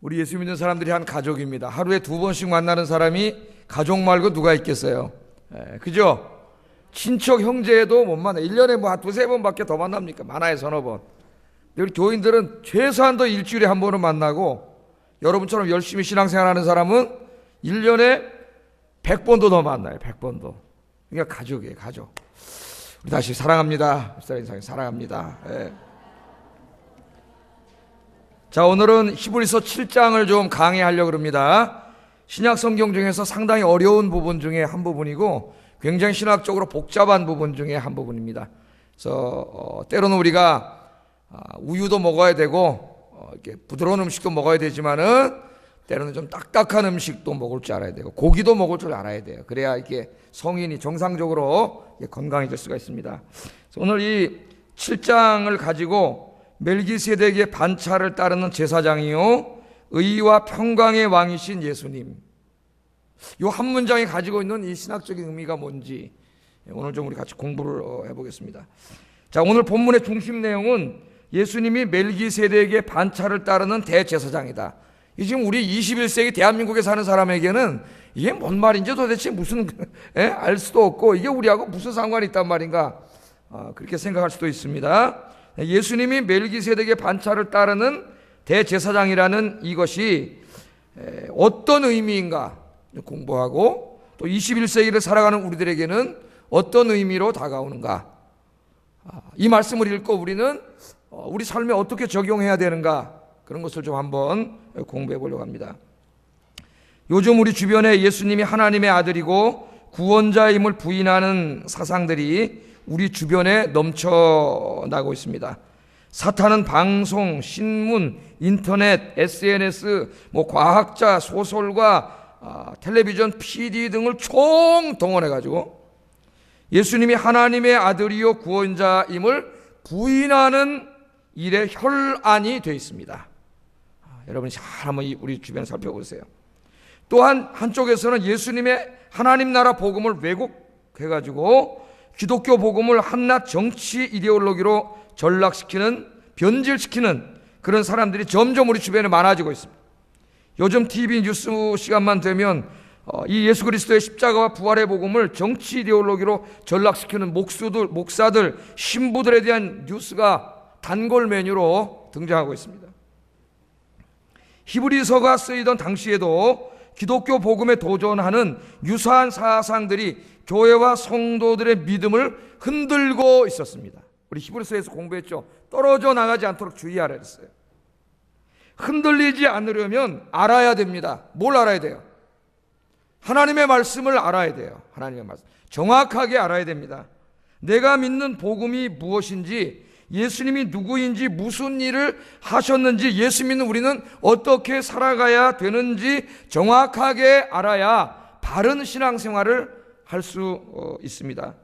우리 예수 믿는 사람들이 한 가족입니다. 하루에 2번씩 만나는 사람이 가족 말고 누가 있겠어요? 그죠? 친척 형제도 못 만나. 1년에 뭐 한 2-3번밖에 더 만납니까? 많아야 1-2번. 우리 교인들은 최소한도 일주일에 한 번은 만나고, 여러분처럼 열심히 신앙생활하는 사람은 1년에 100번도 더 만나요. 100번도. 그러니까 가족이에요. 가족. 우리 다시 사랑합니다. 사랑합니다. 자, 오늘은 히브리서 7장을 좀 강의하려고 합니다. 신약 성경 중에서 상당히 어려운 부분 중에 한 부분이고 굉장히 신학적으로 복잡한 부분 중에 한 부분입니다. 그래서 때로는 우리가 우유도 먹어야 되고 이렇게 부드러운 음식도 먹어야 되지만은 때로는 좀 딱딱한 음식도 먹을 줄 알아야 되고 고기도 먹을 줄 알아야 돼요. 그래야 이게 성인이 정상적으로 건강해질 수가 있습니다. 그래서 오늘 이 7장을 가지고 멜기세덱의 반차를 따르는 제사장이요 의와 평강의 왕이신 예수님, 이 한 문장이 가지고 있는 이 신학적인 의미가 뭔지 오늘 좀 우리 같이 공부를 해보겠습니다. 자, 오늘 본문의 중심 내용은 예수님이 멜기세덱의 반차를 따르는 대제사장이다. 이 지금 우리 21세기 대한민국에 사는 사람에게는 이게 뭔 말인지 도대체 무슨 알 수도 없고 이게 우리하고 무슨 상관이 있단 말인가, 그렇게 생각할 수도 있습니다. 예수님이 멜기세덱의 반차를 따르는 대제사장이라는 이것이 어떤 의미인가 공부하고, 또 21세기를 살아가는 우리들에게는 어떤 의미로 다가오는가, 이 말씀을 읽고 우리는 우리 삶에 어떻게 적용해야 되는가, 그런 것을 좀 한번 공부해 보려고 합니다. 요즘 우리 주변에 예수님이 하나님의 아들이고 구원자임을 부인하는 사상들이 우리 주변에 넘쳐나고 있습니다. 사탄은 방송, 신문, 인터넷, SNS, 과학자, 소설가, 텔레비전, PD 등을 총동원해가지고 예수님이 하나님의 아들이요 구원자임을 부인하는 일에 혈안이 되어 있습니다. 여러분이 잘 한번 우리 주변을 살펴보세요. 또한 한쪽에서는 예수님의 하나님 나라 복음을 왜곡해가지고 기독교 복음을 한낱 정치 이데올로기로 전락시키는, 변질시키는 그런 사람들이 점점 우리 주변에 많아지고 있습니다. 요즘 TV 뉴스 시간만 되면 이 예수 그리스도의 십자가와 부활의 복음을 정치 이데올로기로 전락시키는 목사들, 신부들에 대한 뉴스가 단골 메뉴로 등장하고 있습니다. 히브리서가 쓰이던 당시에도 기독교 복음에 도전하는 유사한 사상들이 교회와 성도들의 믿음을 흔들고 있었습니다. 우리 히브리서에서 공부했죠. 떨어져 나가지 않도록 주의하라 했어요. 흔들리지 않으려면 알아야 됩니다. 뭘 알아야 돼요? 하나님의 말씀을 알아야 돼요. 하나님의 말씀 정확하게 알아야 됩니다. 내가 믿는 복음이 무엇인지, 예수님이 누구인지, 무슨 일을 하셨는지, 예수 믿는 우리는 어떻게 살아가야 되는지 정확하게 알아야 바른 신앙생활을 할 수 있습니다.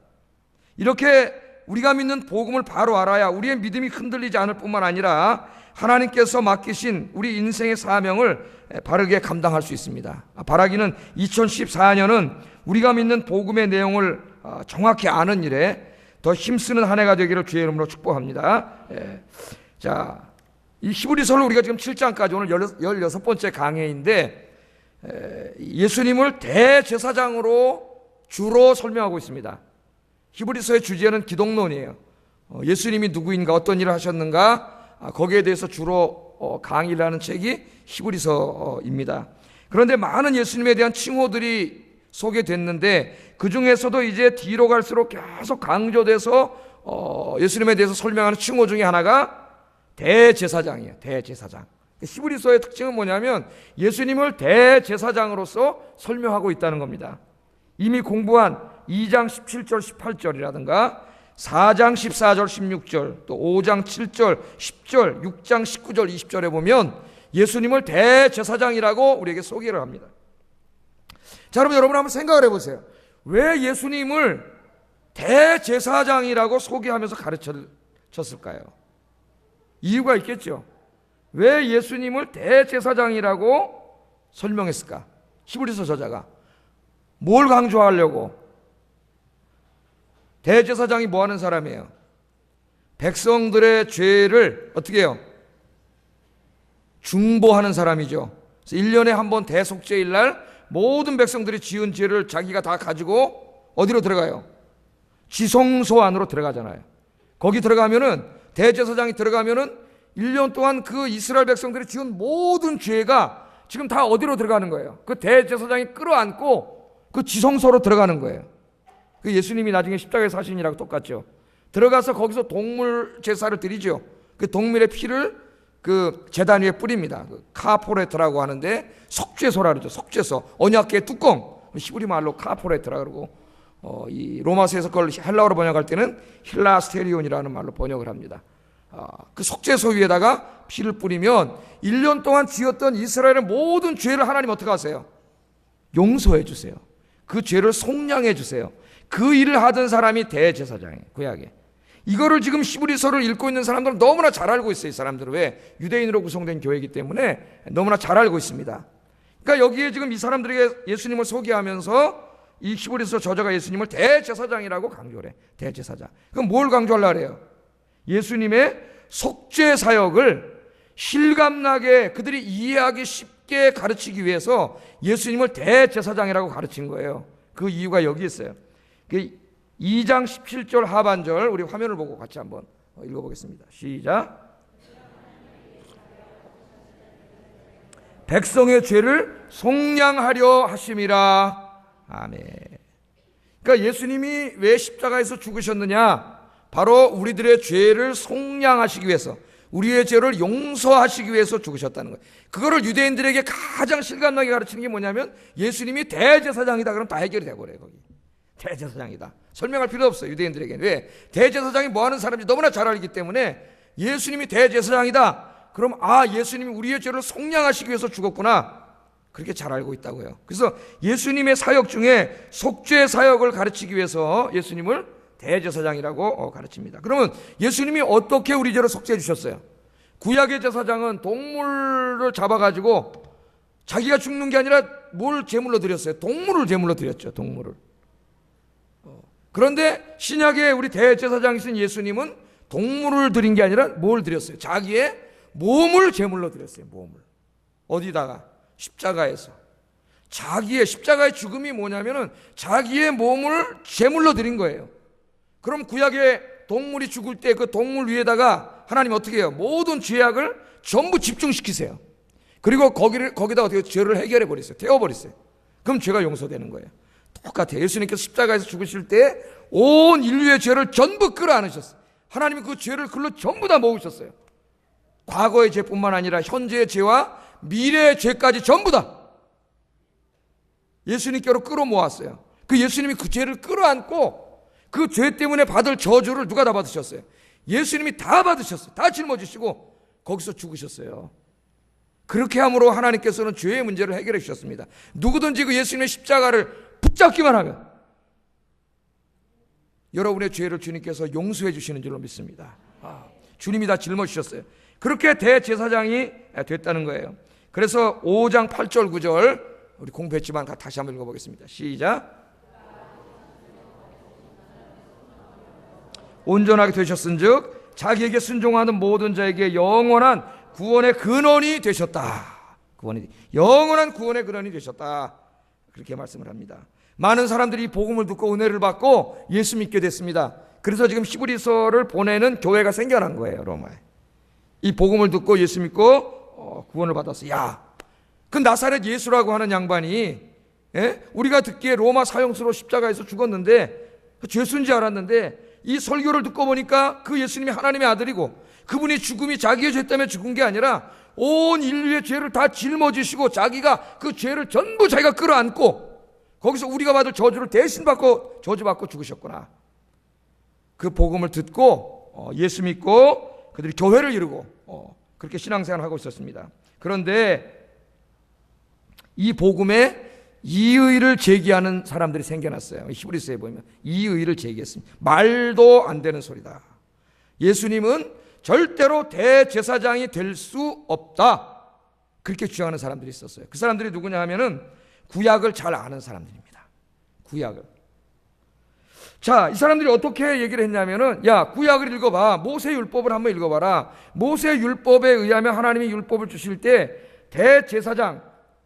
이렇게 우리가 믿는 복음을 바로 알아야 우리의 믿음이 흔들리지 않을 뿐만 아니라 하나님께서 맡기신 우리 인생의 사명을 바르게 감당할 수 있습니다. 바라기는 2014년은 우리가 믿는 복음의 내용을 정확히 아는 일에 더 힘쓰는 한 해가 되기를 주의 이름으로 축복합니다. 자, 이 히브리서를 우리가 지금 7장까지 오늘 16번째 강해인데 예수님을 대제사장으로 주로 설명하고 있습니다. 히브리서의 주제는 기독론이에요. 예수님이 누구인가, 어떤 일을 하셨는가, 거기에 대해서 주로 강의를 하는 책이 히브리서입니다. 그런데 많은 예수님에 대한 칭호들이 소개됐는데 그 중에서도 이제 뒤로 갈수록 계속 강조돼서 예수님에 대해서 설명하는 칭호 중에 하나가 대제사장이에요. 대제사장. 히브리서의 특징은 뭐냐면 예수님을 대제사장으로서 설명하고 있다는 겁니다. 이미 공부한 2장 17절 18절이라든가 4장 14절 16절 또 5장 7절 10절 6장 19절 20절에 보면 예수님을 대제사장이라고 우리에게 소개를 합니다. 자, 그럼 여러분 한번 생각을 해보세요. 왜 예수님을 대제사장이라고 소개하면서 가르쳤을까요? 이유가 있겠죠. 왜 예수님을 대제사장이라고 설명했을까? 히브리서 저자가 뭘 강조하려고? 대제사장이 뭐 하는 사람이에요? 백성들의 죄를 어떻게 해요? 중보하는 사람이죠. 그래서 1년에 한 번 대속죄일 날 모든 백성들이 지은 죄를 자기가 다 가지고 어디로 들어가요? 지성소 안으로 들어가잖아요. 거기 들어가면은, 대제사장이 들어가면은 1년 동안 그 이스라엘 백성들이 지은 모든 죄가 지금 다 어디로 들어가는 거예요? 그 대제사장이 끌어안고 그 지성소로 들어가는 거예요. 그 예수님이 나중에 십자가에 사신이라고 똑같죠. 들어가서 거기서 동물 제사를 드리죠. 그 동물의 피를 그 제단 위에 뿌립니다. 그 카포레트라고 하는데 속죄소라 그러죠. 속죄소. 언약궤 뚜껑. 히브리 말로 카포레트라 그러고, 이 로마서에서 그걸 헬라어로 번역할 때는 힐라스테리온이라는 말로 번역을 합니다. 그 속죄소 위에다가 피를 뿌리면 1년 동안 지었던 이스라엘의 모든 죄를 하나님 어떻게 하세요? 용서해 주세요. 그 죄를 속량해 주세요. 그 일을 하던 사람이 대제사장이에요. 구약에. 이거를 지금 히브리서를 읽고 있는 사람들은 너무나 잘 알고 있어요. 이 사람들은. 왜? 유대인으로 구성된 교회이기 때문에 너무나 잘 알고 있습니다. 그러니까 여기에 지금 이 사람들에게 예수님을 소개하면서 이 히브리서 저자가 예수님을 대제사장이라고 강조를 해. 대제사장. 그럼 뭘 강조하려고 해요? 예수님의 속죄 사역을 실감나게 그들이 이해하기 쉽게 가르치기 위해서 예수님을 대제사장이라고 가르친 거예요. 그 이유가 여기 있어요. 2장 17절 하반절, 우리 화면을 보고 같이 한번 읽어보겠습니다. 시작. 백성의 죄를 속량하려 하심이라. 아멘. 그러니까 예수님이 왜 십자가에서 죽으셨느냐? 바로 우리들의 죄를 속량하시기 위해서, 우리의 죄를 용서하시기 위해서 죽으셨다는 거예요. 그거를 유대인들에게 가장 실감나게 가르치는 게 뭐냐면, 예수님이 대제사장이다 그러면 다 해결이 되버려요. 거기 대제사장이다 설명할 필요 없어요, 유대인들에게는. 왜? 대제사장이 뭐하는 사람인지 너무나 잘 알기 때문에 예수님이 대제사장이다 그럼 예수님이 우리의 죄를 속량하시기 위해서 죽었구나, 그렇게 잘 알고 있다고요. 그래서 예수님의 사역 중에 속죄 사역을 가르치기 위해서 예수님을 대제사장이라고 가르칩니다. 그러면 예수님이 어떻게 우리 죄를 속죄해 주셨어요? 구약의 제사장은 동물을 잡아가지고 자기가 죽는 게 아니라 뭘 제물로 드렸어요? 동물을 제물로 드렸죠. 동물을. 그런데 신약의 우리 대제사장이신 예수님은 동물을 드린 게 아니라 뭘 드렸어요? 자기의 몸을 제물로 드렸어요. 몸을. 어디다가? 십자가에서. 자기의 십자가의 죽음이 뭐냐면은 자기의 몸을 제물로 드린 거예요. 그럼 구약의 동물이 죽을 때 그 동물 위에다가 하나님 어떻게 해요? 모든 죄악을 전부 집중시키세요. 그리고 거기다 어떻게 죄를 해결해 버리세요. 태워버리세요. 그럼 죄가 용서되는 거예요. 똑같아요. 예수님께서 십자가에서 죽으실 때 온 인류의 죄를 전부 끌어안으셨어요. 하나님이 그 죄를 글로 전부 다 모으셨어요. 과거의 죄뿐만 아니라 현재의 죄와 미래의 죄까지 전부 다 예수님께로 끌어모았어요. 그 예수님이 그 죄를 끌어안고 그 죄 때문에 받을 저주를 누가 다 받으셨어요? 예수님이 다 받으셨어요. 다 짊어지시고 거기서 죽으셨어요. 그렇게 함으로 하나님께서는 죄의 문제를 해결해 주셨습니다. 누구든지 그 예수님의 십자가를 붙잡기만 하면 여러분의 죄를 주님께서 용서해 주시는 줄로 믿습니다. 주님이 다 짊어지셨어요. 그렇게 대제사장이 됐다는 거예요. 그래서 5장 8절 9절 우리 공부했지만 다시 한번 읽어보겠습니다. 시작. 온전하게 되셨은즉 자기에게 순종하는 모든 자에게 영원한 구원의 근원이 되셨다. 영원한 구원의 근원이 되셨다. 그렇게 말씀을 합니다. 많은 사람들이 이 복음을 듣고 은혜를 받고 예수 믿게 됐습니다. 그래서 지금 히브리서를 보내는 교회가 생겨난 거예요. 로마에. 이 복음을 듣고 예수 믿고 구원을 받았어요. 그 나사렛 예수라고 하는 양반이, 우리가 듣기에 로마 사형수로 십자가에서 죽었는데 죄수인지 알았는데 이 설교를 듣고 보니까 그 예수님이 하나님의 아들이고 그분이 죽음이 자기의 죄 때문에 죽은 게 아니라 온 인류의 죄를 다 짊어지시고 자기가 그 죄를 전부 자기가 끌어안고 거기서 우리가 받을 저주를 대신 받고 저주받고 죽으셨구나. 그 복음을 듣고 예수 믿고 그들이 교회를 이루고 그렇게 신앙생활을 하고 있었습니다. 그런데 이 복음에 이의를 제기하는 사람들이 생겨났어요. 히브리서에 보면 이의를 제기했습니다. 말도 안 되는 소리다. 예수님은 절대로 대제사장이 될 수 없다. 그렇게 주장하는 사람들이 있었어요. 그 사람들이 누구냐 하면은 구약을 잘 아는 사람들입니다. 구약을. 자, 이 사람들이 어떻게 얘기를 했냐면은, 야, 구약을 읽어봐. 모세 율법을 한번 읽어봐라. 모세 율법에 의하면 하나님이 율법을 주실 때 대제사장,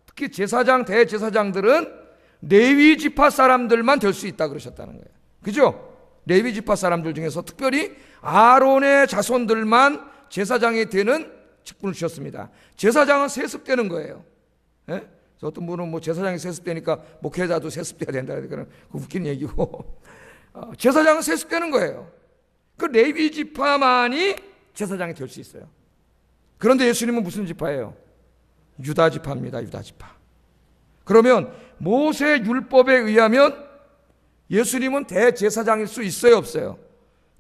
특히 제사장, 대제사장들은 레위 지파 사람들만 될 수 있다 그러셨다는 거예요. 그죠? 레위 지파 사람들 중에서 특별히 아론의 자손들만 제사장이 되는 직분을 주셨습니다. 제사장은 세습되는 거예요. 예? 그래서 어떤 분은 뭐 제사장이 세습되니까 목회자도 세습돼야 된다. 그러니까 그 웃긴 얘기고. 제사장은 세습되는 거예요. 그 레위 지파만이 제사장이 될 수 있어요. 그런데 예수님은 무슨 지파예요? 유다 지파입니다. 유다 지파. 그러면 모세 율법에 의하면 예수님은 대제사장일 수 있어요, 없어요?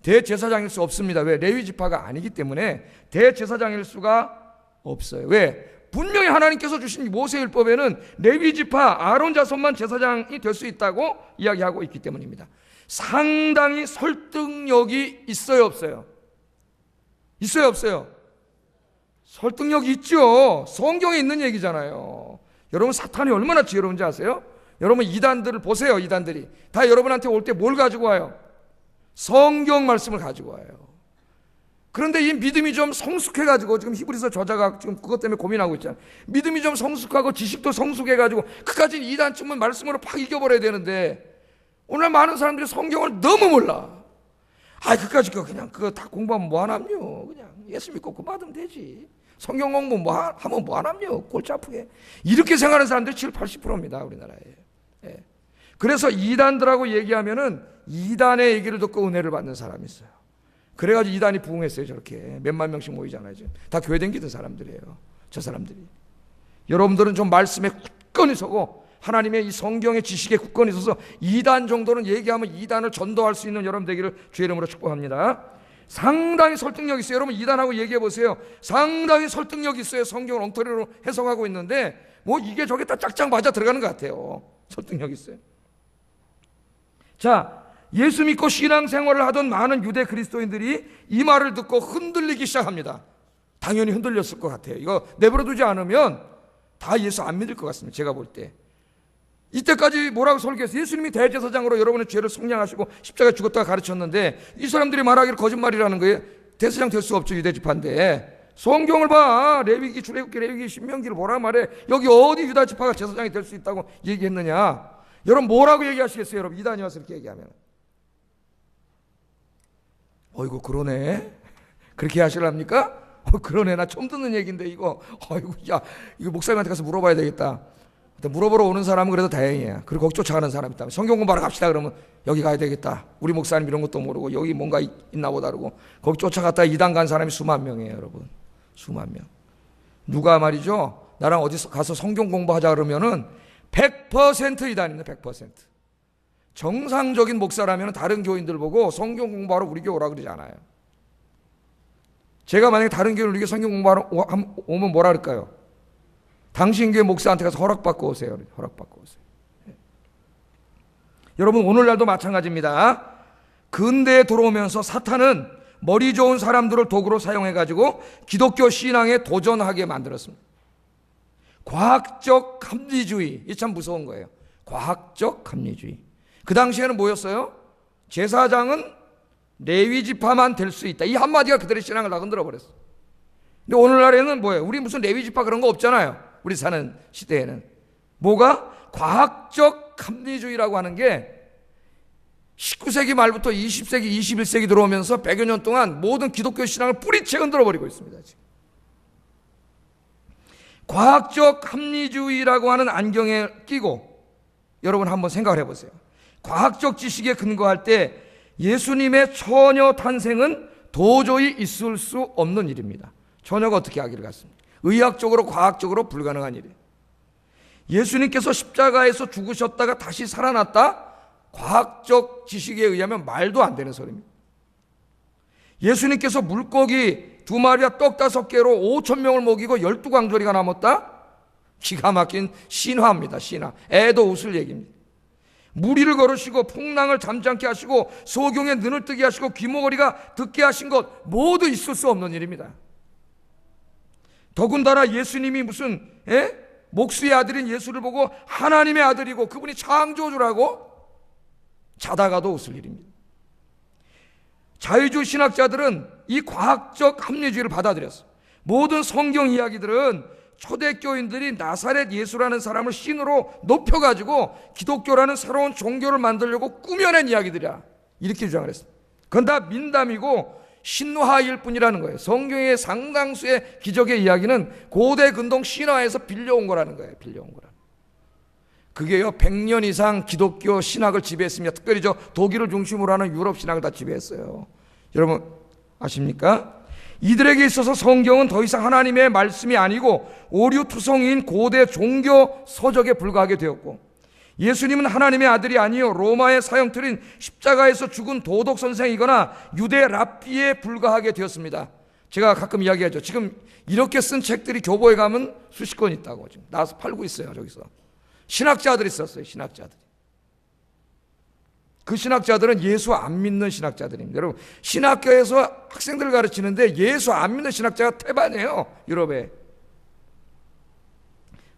대제사장일 수 없습니다. 왜? 레위 지파가 아니기 때문에 대제사장일 수가 없어요. 왜? 분명히 하나님께서 주신 모세 율법에는 레위 지파 아론 자손만 제사장이 될 수 있다고 이야기하고 있기 때문입니다. 상당히 설득력이 있어요, 없어요? 있어요, 없어요? 설득력이 있죠. 성경에 있는 얘기잖아요. 여러분, 사탄이 얼마나 지혜로운지 아세요? 여러분, 이단들을 보세요. 이단들이 다 여러분한테 올 때 뭘 가지고 와요? 성경 말씀을 가지고 와요. 그런데 이 믿음이 좀 성숙해가지고, 지금 히브리서 저자가 지금 그것 때문에 고민하고 있잖아요. 믿음이 좀 성숙하고 지식도 성숙해가지고 그까지 이단 측면 말씀으로 팍 이겨버려야 되는데, 오늘 많은 사람들이 성경을 너무 몰라. 그까지 그냥 그거 다 공부하면 뭐하남요? 그냥 예수 믿고 그 받으면 되지. 성경 공부 하면 뭐하남요? 골치 아프게. 이렇게 생각하는 사람들이 70, 80%입니다. 우리나라에. 예. 그래서 이단들하고 얘기하면은 이단의 얘기를 듣고 은혜를 받는 사람이 있어요. 그래가지고 이단이 부흥했어요. 저렇게 몇만 명씩 모이잖아요. 지금 다 교회 다니던 사람들이에요. 저 사람들이. 여러분들은 좀 말씀에 굳건히 서고 하나님의 이 성경의 지식에 굳건히 서서 이단 정도는 얘기하면 이단을 전도할 수 있는 여러분 되기를 주의 이름으로 축복합니다. 상당히 설득력 있어요. 여러분, 이단하고 얘기해 보세요. 상당히 설득력 있어요. 성경을 엉터리로 해석하고 있는데 뭐 이게 저게 다 짝짝 맞아 들어가는 것 같아요. 설득력 있어요. 자, 예수 믿고 신앙생활을 하던 많은 유대 그리스도인들이 이 말을 듣고 흔들리기 시작합니다. 당연히 흔들렸을 것 같아요. 이거 내버려두지 않으면 다 예수 안 믿을 것 같습니다. 제가 볼 때. 이때까지 뭐라고 설교했어요? 예수님이 대제사장으로 여러분의 죄를 속량하시고 십자가에 죽었다가 가르쳤는데 이 사람들이 말하기를 거짓말이라는 거예요. 대제사장 될 수 없죠. 유대지파인데. 성경을 봐. 레위기, 출애굽기, 레위기, 신명기를 보라 말해. 여기 어디 유다 지파가 제사장이 될 수 있다고 얘기했느냐? 여러분, 뭐라고 얘기하시겠어요? 여러분, 이단이 와서 이렇게 얘기하면. 어이구, 그러네. 그렇게 하시랍니까? 그러네. 나 처음 듣는 얘기인데 이거. 어이구, 야, 이거 목사님한테 가서 물어봐야 되겠다. 물어보러 오는 사람은 그래도 다행이에요. 그리고 거기 쫓아가는 사람이 있다면 성경 공부하러 갑시다 그러면 여기 가야 되겠다. 우리 목사님 이런 것도 모르고 여기 뭔가 있나 보다 그러고 거기 쫓아갔다가 이단 간 사람이 수만 명이에요. 여러분, 수만 명. 누가 말이죠, 나랑 어디 가서 성경 공부하자 그러면은 100% 이단입니다. 100%. 정상적인 목사라면 다른 교인들 보고 성경 공부하러 우리 교회 오라 그러지 않아요. 제가 만약에 다른 교회를 우리 교회 성경 공부하러 오면 뭐라 그럴까요? 당신 교회 목사한테 가서 허락받고 오세요. 허락받고 오세요. 네. 여러분, 오늘날도 마찬가지입니다. 근대에 들어오면서 사탄은 머리 좋은 사람들을 도구로 사용해가지고 기독교 신앙에 도전하게 만들었습니다. 과학적 합리주의, 이게 참 무서운 거예요. 과학적 합리주의. 그 당시에는 뭐였어요? 제사장은 레위 지파만 될 수 있다. 이 한마디가 그들의 신앙을 다 흔들어 버렸어. 근데 오늘날에는 뭐예요? 우리 무슨 레위 지파 그런 거 없잖아요. 우리 사는 시대에는. 뭐가? 과학적 합리주의라고 하는 게 19세기 말부터 20세기, 21세기 들어오면서 100여 년 동안 모든 기독교 신앙을 뿌리채 흔들어 버리고 있습니다. 지금. 과학적 합리주의라고 하는 안경에 끼고 여러분 한번 생각을 해보세요. 과학적 지식에 근거할 때 예수님의 처녀 탄생은 도저히 있을 수 없는 일입니다. 처녀가 어떻게 아기를 갖습니까? 의학적으로 과학적으로 불가능한 일이에요. 예수님께서 십자가에서 죽으셨다가 다시 살아났다? 과학적 지식에 의하면 말도 안 되는 소리입니다. 예수님께서 물고기 2마리와 떡 5개로 5,000명을 먹이고 12광저리가 남았다? 기가 막힌 신화입니다. 신화. 애도 웃을 얘기입니다. 무리를 걸으시고 풍랑을 잠잠케 하시고 소경의 눈을 뜨게 하시고 귀머거리가 듣게 하신 것 모두 있을 수 없는 일입니다. 더군다나 예수님이 무슨 목수의 아들인 예수를 보고 하나님의 아들이고 그분이 창조주라고 자다가도 웃을 일입니다. 자유주의 신학자들은 이 과학적 합리주의를 받아들였어요. 모든 성경 이야기들은 초대교인들이 나사렛 예수라는 사람을 신으로 높여가지고 기독교라는 새로운 종교를 만들려고 꾸며낸 이야기들이야, 이렇게 주장을 했습니다. 그건 다 민담이고 신화일 뿐이라는 거예요. 성경의 상당수의 기적의 이야기는 고대 근동 신화에서 빌려온 거라는 거예요. 빌려온 거라. 그게요 100년 이상 기독교 신학을 지배했습니다. 특별히 독일을 중심으로 하는 유럽 신학을 다 지배했어요. 여러분 아십니까? 이들에게 있어서 성경은 더 이상 하나님의 말씀이 아니고 오류투성이인 고대 종교 서적에 불과하게 되었고, 예수님은 하나님의 아들이 아니요 로마의 사형틀인 십자가에서 죽은 도덕 선생이거나 유대 랍비에 불과하게 되었습니다. 제가 가끔 이야기하죠. 지금 이렇게 쓴 책들이 교보에 가면 수십 권 있다고 지금 나와서 팔고 있어요. 저기서 신학자들이 썼어요. 신학자들이. 그 신학자들은 예수 안 믿는 신학자들입니다. 여러분, 신학교에서 학생들을 가르치는데 예수 안 믿는 신학자가 태반이에요. 유럽에.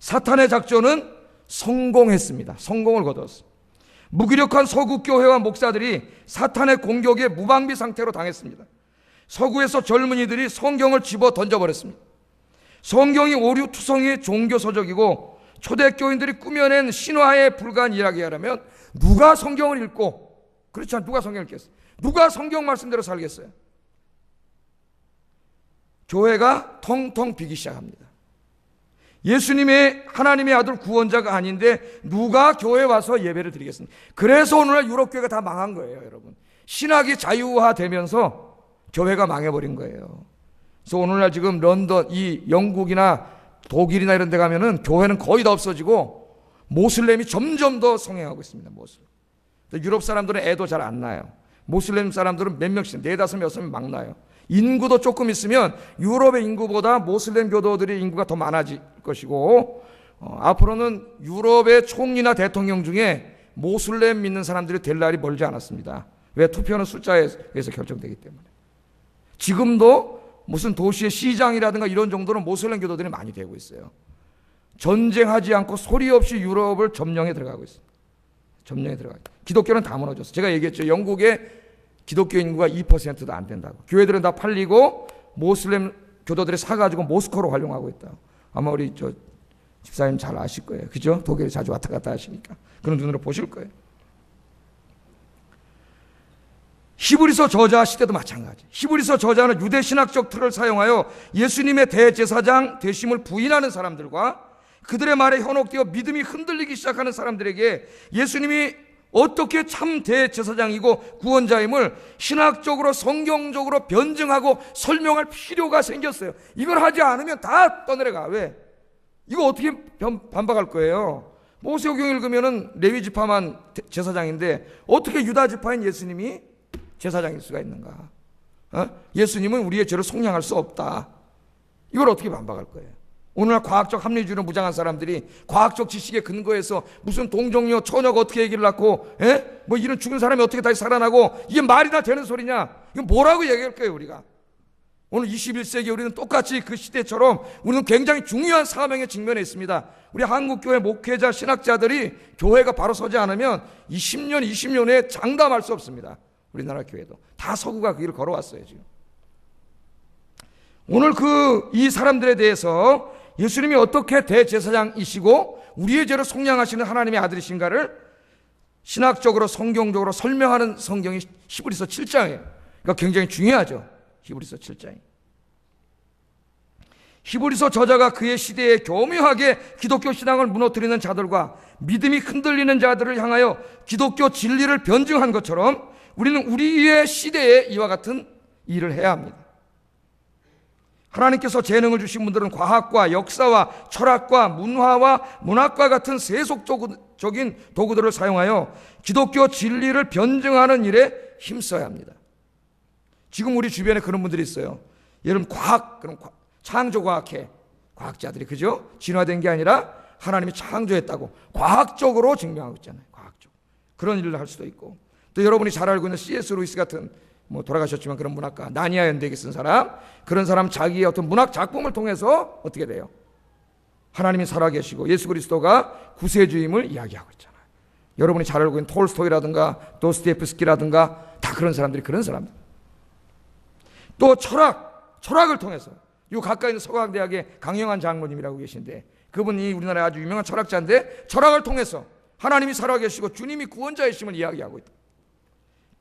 사탄의 작전은 성공했습니다. 성공을 거뒀습니다. 무기력한 서구 교회와 목사들이 사탄의 공격에 무방비 상태로 당했습니다. 서구에서 젊은이들이 성경을 집어 던져버렸습니다. 성경이 오류투성이의 종교서적이고 초대교인들이 꾸며낸 신화에 불과한 이야기라면 누가 성경을 읽고, 그렇지 않아 누가 성경을 읽겠어요? 누가 성경 말씀대로 살겠어요? 교회가 텅텅 비기 시작합니다. 예수님의 하나님의 아들 구원자가 아닌데 누가 교회에 와서 예배를 드리겠습니까? 그래서 오늘날 유럽 교회가 다 망한 거예요, 여러분. 신학이 자유화되면서 교회가 망해버린 거예요. 그래서 오늘날 지금 런던, 이 영국이나 독일이나 이런 데 가면은 교회는 거의 다 없어지고 모슬렘이 점점 더 성행하고 있습니다. 모슬렘. 유럽 사람들은 애도 잘 안 낳아요. 모슬렘 사람들은 몇 명씩, 4, 5, 6명 막 낳아요. 인구도 조금 있으면 유럽의 인구보다 모슬렘 교도들의 인구가 더 많아질 것이고, 앞으로는 유럽의 총리나 대통령 중에 모슬렘 믿는 사람들이 될 날이 멀지 않았습니다. 왜? 투표는 숫자에 의해서 결정되기 때문에. 지금도 무슨 도시의 시장이라든가 이런 정도는 모슬렘 교도들이 많이 되고 있어요. 전쟁하지 않고 소리 없이 유럽을 점령해 들어가고 있습니다. 점령해 들어가고. 기독교는 다 무너졌어요. 제가 얘기했죠. 영국의 기독교 인구가 2%도 안 된다고. 교회들은 다 팔리고 모슬렘 교도들이 사가지고 모스크로 활용하고 있다. 아마 우리 집사님 잘 아실 거예요. 그죠? 독일에 자주 왔다 갔다 하시니까 그런 눈으로 보실 거예요. 히브리서 저자 시대도 마찬가지. 히브리서 저자는 유대 신학적 틀을 사용하여 예수님의 대제사장 되심을 부인하는 사람들과 그들의 말에 현혹되어 믿음이 흔들리기 시작하는 사람들에게 예수님이 어떻게 참 대제사장이고 구원자임을 신학적으로 성경적으로 변증하고 설명할 필요가 생겼어요. 이걸 하지 않으면 다 떠내려가. 왜? 이거 어떻게 반박할 거예요? 모세오경 읽으면은 레위 지파만 제사장인데 어떻게 유다 지파인 예수님이 제사장일 수가 있는가? 예수님은 우리의 죄를 속량할 수 없다. 이걸 어떻게 반박할 거예요? 오늘날 과학적 합리주의로 무장한 사람들이 과학적 지식에 근거해서 무슨 동정녀, 처녀가 어떻게 아기를 낳고, 뭐 이런 죽은 사람이 어떻게 다시 살아나고, 이게 말이나 되는 소리냐? 이건 뭐라고 얘기할 거예요, 우리가? 오늘 21세기 우리는 똑같이 그 시대처럼 우리는 굉장히 중요한 사명에 직면해 있습니다. 우리 한국교회 목회자, 신학자들이 교회가 바로 서지 않으면 이 10년, 20년 후에 장담할 수 없습니다. 우리나라 교회도. 다 서구가 그 길을 걸어왔어요, 지금. 오늘 이 사람들에 대해서 예수님이 어떻게 대제사장이시고 우리의 죄를 속량하시는 하나님의 아들이신가를 신학적으로 성경적으로 설명하는 성경이 히브리서 7장이에요. 그러니까 굉장히 중요하죠. 히브리서 7장이. 히브리서 저자가 그의 시대에 교묘하게 기독교 신앙을 무너뜨리는 자들과 믿음이 흔들리는 자들을 향하여 기독교 진리를 변증한 것처럼 우리는 우리의 시대에 이와 같은 일을 해야 합니다. 하나님께서 재능을 주신 분들은 과학과 역사와 철학과 문화와 문학과 같은 세속적인 도구들을 사용하여 기독교 진리를 변증하는 일에 힘써야 합니다. 지금 우리 주변에 그런 분들이 있어요. 여러분 그럼 창조과학회 과학자들이, 그죠? 진화된 게 아니라 하나님이 창조했다고 과학적으로 증명하고 있잖아요. 과학적으로. 그런 일을 할 수도 있고, 또 여러분이 잘 알고 있는 C.S. 루이스 같은 돌아가셨지만 그런 문학가, 나니아 연대기 쓴 사람, 그런 사람 자기의 어떤 문학 작품을 통해서 어떻게 돼요? 하나님이 살아계시고 예수 그리스도가 구세주임을 이야기하고 있잖아요. 여러분이 잘 알고 있는 톨스토이라든가 도스토옙스키라든가 다 그런 사람들이 그런 사람들. 또 철학을 통해서 이 가까이 있는 서강대학의 강영환 장로님이라고 계신데 그분이 우리나라의 아주 유명한 철학자인데 철학을 통해서 하나님이 살아계시고 주님이 구원자이심을 이야기하고 있다.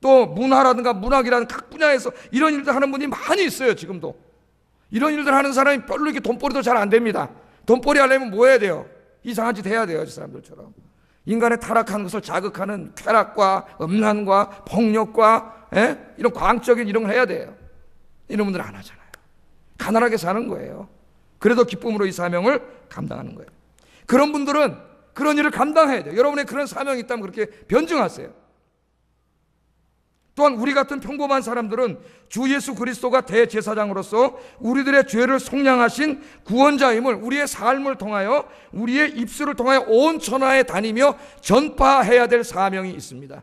또 문화라든가 문학이라는 각 분야에서 이런 일들 하는 분이 많이 있어요. 지금도 이런 일들 하는 사람이 별로 이렇게 돈벌이도 잘 안 됩니다. 돈벌이 하려면 뭐 해야 돼요? 이상한 짓 해야 돼요. 이 사람들처럼 인간의 타락한 것을 자극하는 쾌락과 음란과 폭력과 이런 과학적인 이런 걸 해야 돼요. 이런 분들은 안 하잖아요. 가난하게 사는 거예요. 그래도 기쁨으로 이 사명을 감당하는 거예요. 그런 분들은 그런 일을 감당해야 돼요. 여러분의 그런 사명이 있다면 그렇게 변증하세요. 또한 우리 같은 평범한 사람들은 주 예수 그리스도가 대제사장으로서 우리들의 죄를 속량하신 구원자임을 우리의 삶을 통하여 우리의 입술을 통하여 온 천하에 다니며 전파해야 될 사명이 있습니다.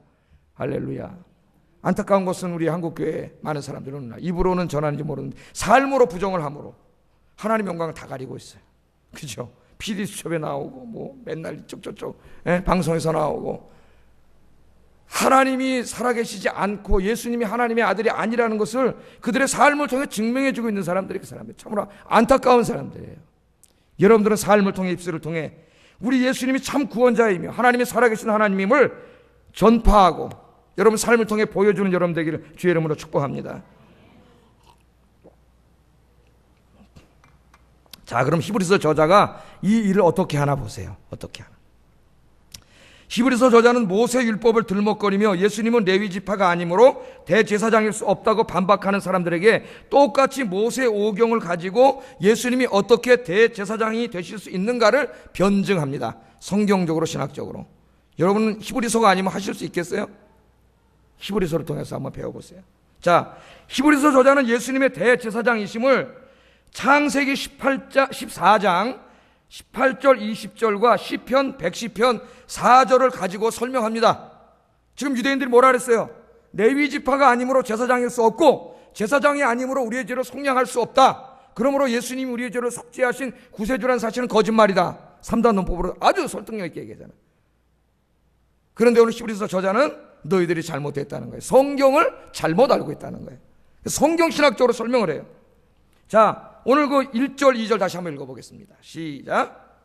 할렐루야. 안타까운 것은 우리 한국교회 많은 사람들은 입으로는 전하는지 모르는데 삶으로 부정을 함으로 하나님 영광을 다 가리고 있어요. 그죠? PD수첩에 나오고 뭐 맨날 이쪽 방송에서 나오고 하나님이 살아계시지 않고 예수님이 하나님의 아들이 아니라는 것을 그들의 삶을 통해 증명해주고 있는 사람들이 그 사람들 참으로 안타까운 사람들이에요. 여러분들은 삶을 통해 입술을 통해 우리 예수님이 참 구원자이며 하나님이 살아계신 하나님임을 전파하고 여러분 삶을 통해 보여주는 여러분 되기를 주의 이름으로 축복합니다. 자, 그럼 히브리서 저자가 이 일을 어떻게 하나 보세요. 어떻게 하나. 히브리서 저자는 모세 율법을 들먹거리며 예수님은 레위 지파가 아니므로 대제사장일 수 없다고 반박하는 사람들에게 똑같이 모세 오경을 가지고 예수님이 어떻게 대제사장이 되실 수 있는가를 변증합니다. 성경적으로 신학적으로. 여러분은 히브리서가 아니면 하실 수 있겠어요? 히브리서를 통해서 한번 배워보세요. 자, 히브리서 저자는 예수님의 대제사장이심을 창세기 14장 18절 20절과 시편 110편 4절을 가지고 설명합니다. 지금 유대인들이 뭐라 그랬어요? 레위 지파가 아니므로 제사장일 수 없고 제사장이 아니므로 우리의 죄를 속량할 수 없다. 그러므로 예수님이 우리의 죄를 속죄하신 구세주라는 사실은 거짓말이다. 3단 논법으로 아주 설득력 있게 얘기하잖아요. 그런데 오늘 히브리서 저자는 너희들이 잘못했다는 거예요. 성경을 잘못 알고 있다는 거예요. 성경신학적으로 설명을 해요. 자, 오늘 그 1절 2절 다시 한번 읽어보겠습니다. 시작.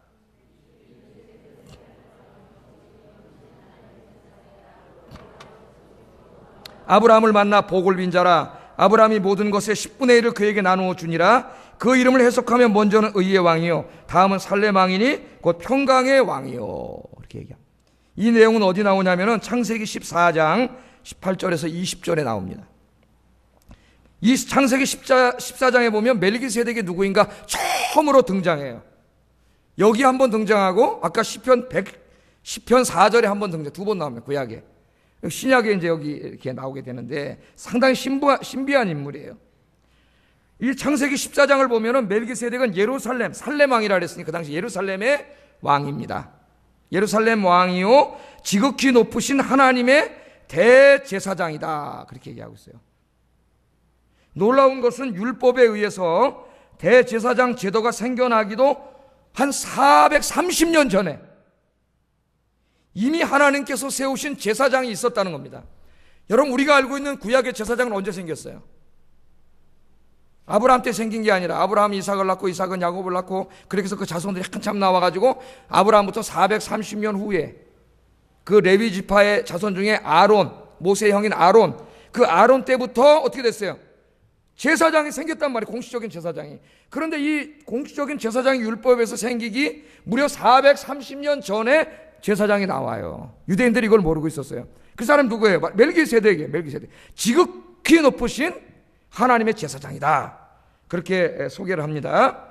아브라함을 만나 복을 빈 자라. 아브라함이 모든 것의 10분의 1을 그에게 나누어 주니라. 그 이름을 해석하면 먼저는 의의 왕이요 다음은 살렘 왕이니 곧 평강의 왕이요. 이렇게 얘기합니다. 이 내용은 어디 나오냐면은 창세기 14장 18절에서 20절에 나옵니다. 이 창세기 14장에 보면 멜기세덱이 누구인가 처음으로 등장해요. 여기 한번 등장하고 아까 시편 4절에 한번 등장, 두 번 나옵니다. 구약에. 신약에 이제 여기 이렇게 나오게 되는데 상당히 신비한 인물이에요. 이 창세기 14장을 보면은 멜기세덱은 예루살렘, 살렘 왕이라 그랬으니 그 당시 예루살렘의 왕입니다. 예루살렘 왕이요 지극히 높으신 하나님의 대제사장이다. 그렇게 얘기하고 있어요. 놀라운 것은 율법에 의해서 대제사장 제도가 생겨나기도 한 430년 전에 이미 하나님께서 세우신 제사장이 있었다는 겁니다. 여러분, 우리가 알고 있는 구약의 제사장은 언제 생겼어요? 아브라함 때 생긴 게 아니라 아브라함이 이삭을 낳고 이삭은 야곱을 낳고 그렇게 해서 그 자손들이 한참 나와가지고 아브라함부터 430년 후에 그 레위 지파의 자손 중에 아론, 모세의 형인 아론, 그 아론 때부터 어떻게 됐어요? 제사장이 생겼단 말이에요. 공식적인 제사장이. 그런데 이 공식적인 제사장이 율법에서 생기기 무려 430년 전에 제사장이 나와요. 유대인들이 이걸 모르고 있었어요. 그 사람 누구예요? 멜기세덱이에요. 멜기세덱. 지극히 높으신 하나님의 제사장이다. 그렇게 소개를 합니다.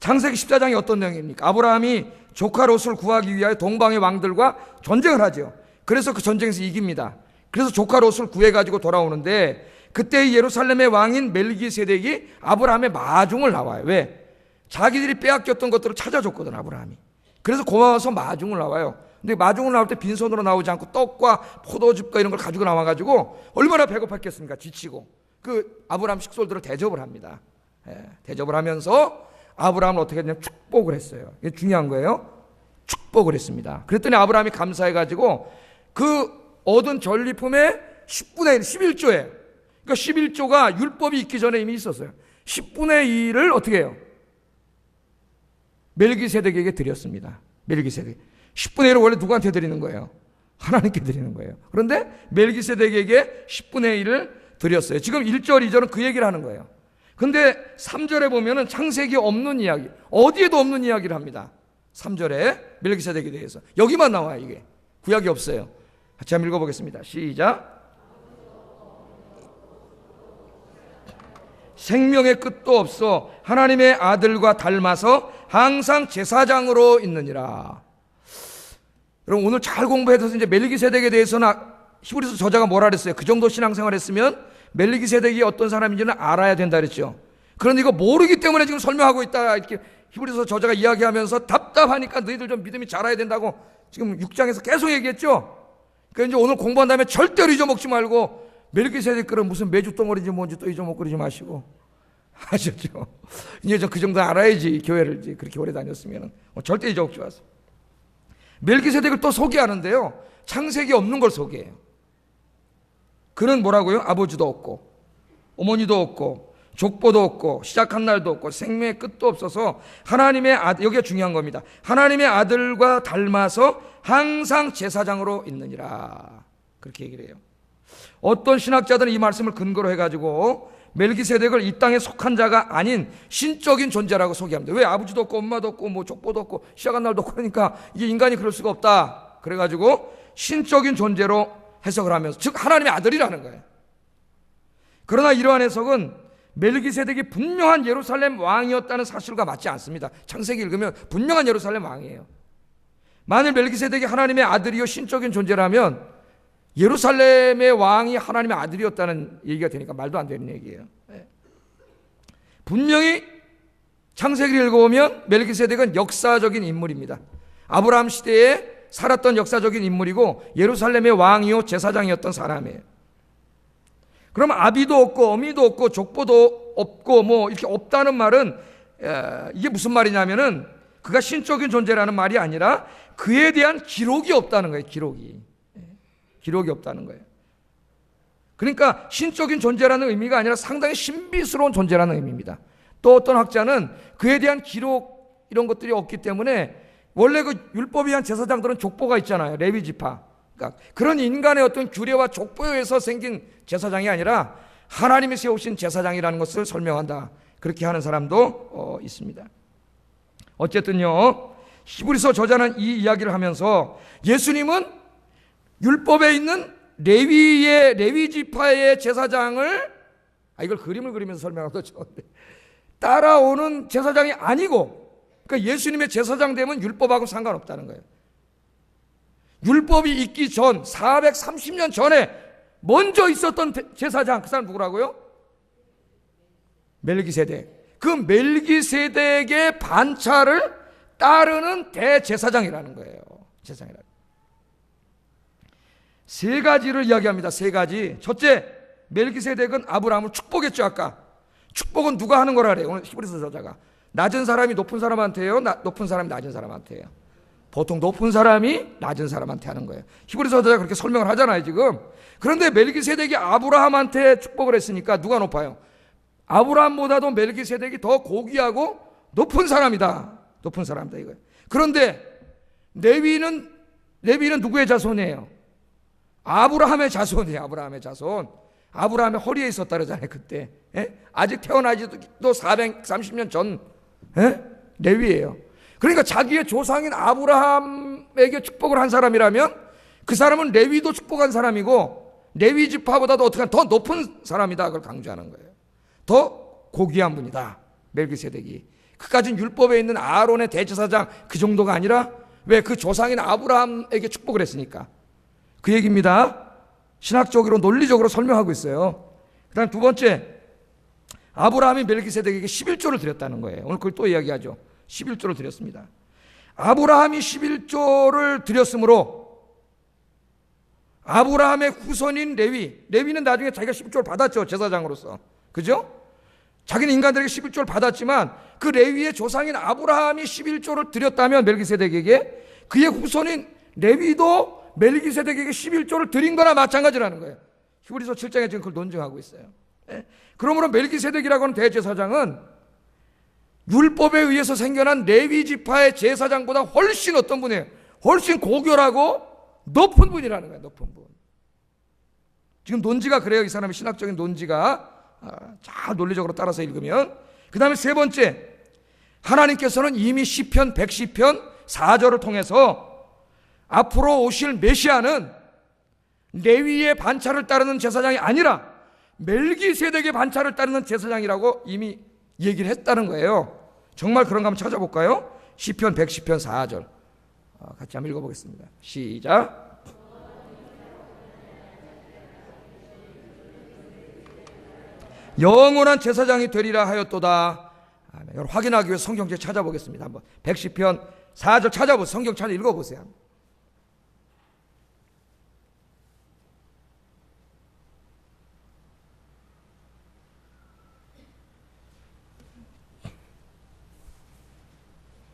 창세기 14장이 어떤 내용입니까? 아브라함이 조카 롯을 구하기 위하여 동방의 왕들과 전쟁을 하죠. 그래서 그 전쟁에서 이깁니다. 그래서 조카 롯을 구해가지고 돌아오는데 그때 예루살렘의 왕인 멜기세덱이 아브라함의 마중을 나와요. 왜? 자기들이 빼앗겼던 것들을 찾아줬거든, 아브라함이. 그래서 고마워서 마중을 나와요. 근데 마중을 나올 때 빈손으로 나오지 않고 떡과 포도즙과 이런 걸 가지고 나와가지고 얼마나 배고팠겠습니까? 지치고. 그 아브라함 식솔들을 대접을 합니다. 대접을 하면서 아브라함을 어떻게 했냐면 축복을 했어요. 이게 중요한 거예요. 축복을 했습니다. 그랬더니 아브라함이 감사해가지고 그 얻은 전리품의 10분의 1, 11조예요. 그러니까 11조가 율법이 있기 전에 이미 있었어요. 10분의 1을 어떻게 해요? 멜기세덱에게 드렸습니다. 멜기세덱. 10분의 1을 원래 누구한테 드리는 거예요? 하나님께 드리는 거예요. 그런데 멜기세덱에게 10분의 1을 드렸어요. 지금 1절, 2절은 그 얘기를 하는 거예요. 근데 3절에 보면은 창세기 없는 이야기, 어디에도 없는 이야기를 합니다. 3절에 멜기세덱에 대해서. 여기만 나와요, 이게. 구약이 없어요. 같이 한번 읽어보겠습니다. 시작. 생명의 끝도 없어 하나님의 아들과 닮아서 항상 제사장으로 있느니라. 여러분 오늘 잘 공부해서 이제 멜기세덱에 대해서는 히브리서 저자가 뭐라 그랬어요? 그 정도 신앙생활 했으면 멜기세덱이 어떤 사람인지는 알아야 된다 그랬죠. 그런데 이거 모르기 때문에 지금 설명하고 있다 이렇게 히브리서 저자가 이야기하면서 답답하니까 너희들 좀 믿음이 자라야 된다고 지금 6장에서 계속 얘기했죠. 그러니까 이제 오늘 공부한 다음에 절대로 잊어먹지 말고 멜기세덱 그런 무슨 메주 덩어리인지 뭔지 또 잊어먹고 그러지 마시고 아셨죠? 이제 저 그 정도 알아야지 교회를 이제 그렇게 오래 다녔으면 절대 잊어먹지 마세요. 멜기세덱을 또 소개하는데요. 창세기 없는 걸 소개해요. 그는 뭐라고요? 아버지도 없고 어머니도 없고 족보도 없고 시작한 날도 없고 생명의 끝도 없어서 하나님의 아들, 여기가 중요한 겁니다. 하나님의 아들과 닮아서 항상 제사장으로 있느니라. 그렇게 얘기를 해요. 어떤 신학자들은 이 말씀을 근거로 해가지고 멜기세덱을 이 땅에 속한 자가 아닌 신적인 존재라고 소개합니다. 왜? 아버지도 없고 엄마도 없고 뭐 족보도 없고 시작한 날도 없고 그러니까 이게 인간이 그럴 수가 없다. 그래가지고 신적인 존재로 해석을 하면서 즉 하나님의 아들이라는 거예요. 그러나 이러한 해석은 멜기세덱이 분명한 예루살렘 왕이었다는 사실과 맞지 않습니다. 창세기 읽으면 분명한 예루살렘 왕이에요. 만일 멜기세덱이 하나님의 아들이요 신적인 존재라면 예루살렘의 왕이 하나님의 아들이었다는 얘기가 되니까 말도 안 되는 얘기예요. 분명히 창세기를 읽어보면 멜기세덱은 역사적인 인물입니다. 아브라함 시대에 살았던 역사적인 인물이고 예루살렘의 왕이요 제사장이었던 사람이에요. 그럼 아비도 없고 어미도 없고 족보도 없고 뭐 이렇게 없다는 말은 이게 무슨 말이냐면은 그가 신적인 존재라는 말이 아니라 그에 대한 기록이 없다는 거예요. 기록이 없다는 거예요. 그러니까 신적인 존재라는 의미가 아니라 상당히 신비스러운 존재라는 의미입니다. 또 어떤 학자는 그에 대한 기록 이런 것들이 없기 때문에 원래 그 율법에 의한 제사장들은 족보가 있잖아요. 레위 지파. 그러니까 그런 인간의 어떤 규례와 족보에 의해서 생긴 제사장이 아니라 하나님이 세우신 제사장이라는 것을 설명한다. 그렇게 하는 사람도 있습니다. 어쨌든요, 히브리서 저자는 이 이야기를 하면서 예수님은 율법에 있는 레위 지파의 제사장을 이걸 그림을 그리면서 설명하고 좋은데 따라오는 제사장이 아니고, 그러니까 예수님의 제사장 되면 율법하고 상관없다는 거예요. 율법이 있기 전 430년 전에 먼저 있었던 제사장, 그 사람 누구라고요? 멜기세덱. 그 멜기세덱의 반차를 따르는 대제사장이라는 거예요. 제사장이라는. 세 가지를 이야기합니다. 세 가지. 첫째, 멜기세덱은 아브라함을 축복했죠. 아까 축복은 누가 하는 거라 그래요? 오늘 히브리서 저자가 낮은 사람이 높은 사람한테요, 높은 사람이 낮은 사람한테요. 보통 높은 사람이 낮은 사람한테 하는 거예요. 히브리서 저자가 그렇게 설명을 하잖아요 지금. 그런데 멜기세덱이 아브라함한테 축복을 했으니까 누가 높아요? 아브라함보다도 멜기세덱이 더 고귀하고 높은 사람이다. 높은 사람이다 이거예요. 그런데 레위는 누구의 자손이에요? 아브라함의 자손이에요. 아브라함의 자손. 아브라함의 허리에 있었다 그러잖아요 그때. 아직 태어나지도 430년 전 레위예요. 그러니까 자기의 조상인 아브라함에게 축복을 한 사람이라면 그 사람은 레위도 축복한 사람이고 레위 지파보다도 어떻게 더 높은 사람이다. 그걸 강조하는 거예요. 더 고귀한 분이다. 멜기세덱이. 그까진 율법에 있는 아론의 대제사장 그 정도가 아니라 왜 그 조상인 아브라함에게 축복을 했으니까. 그 얘기입니다. 신학적으로 논리적으로 설명하고 있어요. 그 다음 두 번째, 아브라함이 멜기세덱에게 11조를 드렸다는 거예요. 오늘 그걸 또 이야기하죠. 11조를 드렸습니다. 아브라함이 11조를 드렸으므로 아브라함의 후손인 레위는 나중에 자기가 11조를 받았죠. 제사장으로서. 그죠? 자기는 인간들에게 11조를 받았지만 그 레위의 조상인 아브라함이 11조를 드렸다면 멜기세덱에게 그의 후손인 레위도 멜기세덱에게 11조를 드린 거나 마찬가지라는 거예요. 히브리서 7장에 지금 그걸 논증하고 있어요. 그러므로 멜기세덱이라고 하는 대제사장은 율법에 의해서 생겨난 레위 지파의 제사장보다 훨씬 어떤 분이에요? 훨씬 고결하고 높은 분이라는 거예요. 높은 분. 지금 논지가 그래요. 이 사람의 신학적인 논지가 잘 논리적으로 따라서 읽으면. 그 다음에 세 번째, 하나님께서는 이미 시편 110편 4절을 통해서 앞으로 오실 메시아는 레위의 반차를 따르는 제사장이 아니라 멜기세덱의 반차를 따르는 제사장이라고 이미 얘기를 했다는 거예요. 정말 그런가 한번 찾아볼까요? 시편 110편 4절 같이 한번 읽어보겠습니다. 시작. 영원한 제사장이 되리라 하였도다. 여러분 확인하기 위해서 성경책 찾아보겠습니다. 한번 110편 4절 찾아보세요. 성경 찾아 읽어보세요.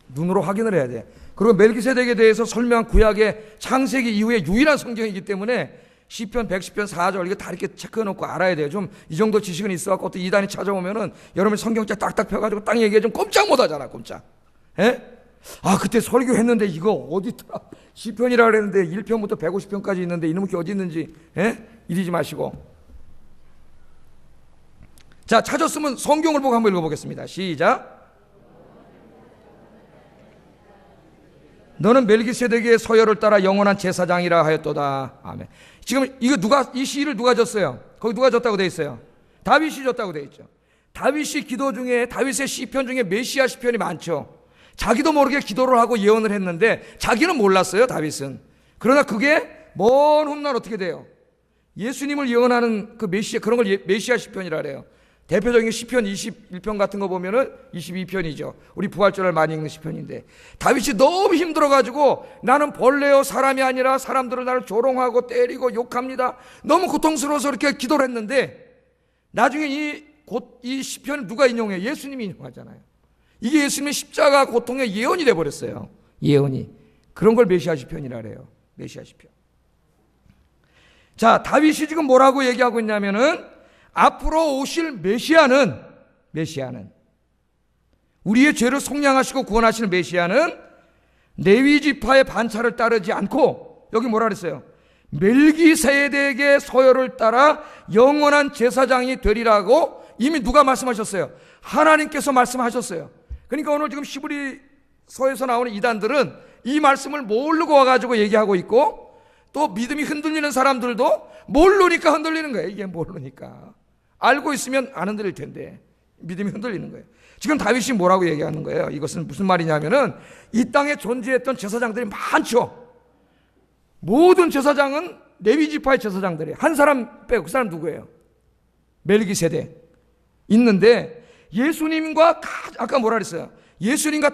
눈으로 확인을 해야 돼. 그리고 멜기세덱에 대해서 설명한 구약의 창세기 이후에 유일한 성경이기 때문에 시편 110편 4절 이거 다 이렇게 체크해놓고 알아야 돼요. 좀 이 정도 지식은 있어갖고 또 이단이 찾아오면은 여러분이 성경책 딱딱 펴가지고 딱 얘기해 좀 꼼짝 못하잖아. 꼼짝. 예? 그때 설교했는데 이거 어디 있더라? 시편이라 그랬는데 1편부터 150편까지 있는데 이놈의 게 어디 있는지 이러지 마시고. 자, 찾았으면 성경을 보고 한번 읽어보겠습니다. 시작. 너는 멜기세덱의 서열을 따라 영원한 제사장이라 하였도다. 아멘. 지금 이 시를 누가 졌어요? 거기 누가 졌다고 돼 있어요? 다윗이 졌다고 돼 있죠. 다윗이 기도 중에 다윗의 시편 중에 메시아 시편이 많죠. 자기도 모르게 기도를 하고 예언을 했는데 자기는 몰랐어요. 다윗은. 그러나 그게 먼 훗날 어떻게 돼요? 예수님을 예언하는 그 메시아, 그런 걸 메시아 시편이라 그래요. 대표적인 시편 21편 같은 거 보면은 22편이죠. 우리 부활절을 많이 읽는 시편인데 다윗이 너무 힘들어가지고 나는 벌레요 사람이 아니라 사람들은 나를 조롱하고 때리고 욕합니다. 너무 고통스러워서 이렇게 기도를 했는데 나중에 이 시편을 누가 인용해요? 예수님이 인용하잖아요. 이게 예수님의 십자가 고통의 예언이 돼버렸어요. 예언이. 그런 걸 메시아 시편이라 그래요. 메시아 시편. 자, 다윗이 지금 뭐라고 얘기하고 있냐면은 앞으로 오실 메시아는 우리의 죄를 속량하시고 구원하시는 메시아는 레위 지파의 반차를 따르지 않고 여기 뭐라 그랬어요? 멜기세덱의 서열을 따라 영원한 제사장이 되리라고 이미 누가 말씀하셨어요? 하나님께서 말씀하셨어요. 그러니까 오늘 지금 히브리서에서 나오는 이단들은 이 말씀을 모르고 와가지고 얘기하고 있고 또 믿음이 흔들리는 사람들도 모르니까 흔들리는 거예요. 이게 모르니까. 알고 있으면 안 흔들릴 텐데 믿음이 흔들리는 거예요. 지금 다윗이 뭐라고 얘기하는 거예요? 이것은 무슨 말이냐면은 이 땅에 존재했던 제사장들이 많죠. 모든 제사장은 레위 지파의 제사장들이에요. 한 사람 빼고 그 사람 누구예요? 멜기세덱 있는데 예수님과 아까 뭐라 그랬어요? 예수님과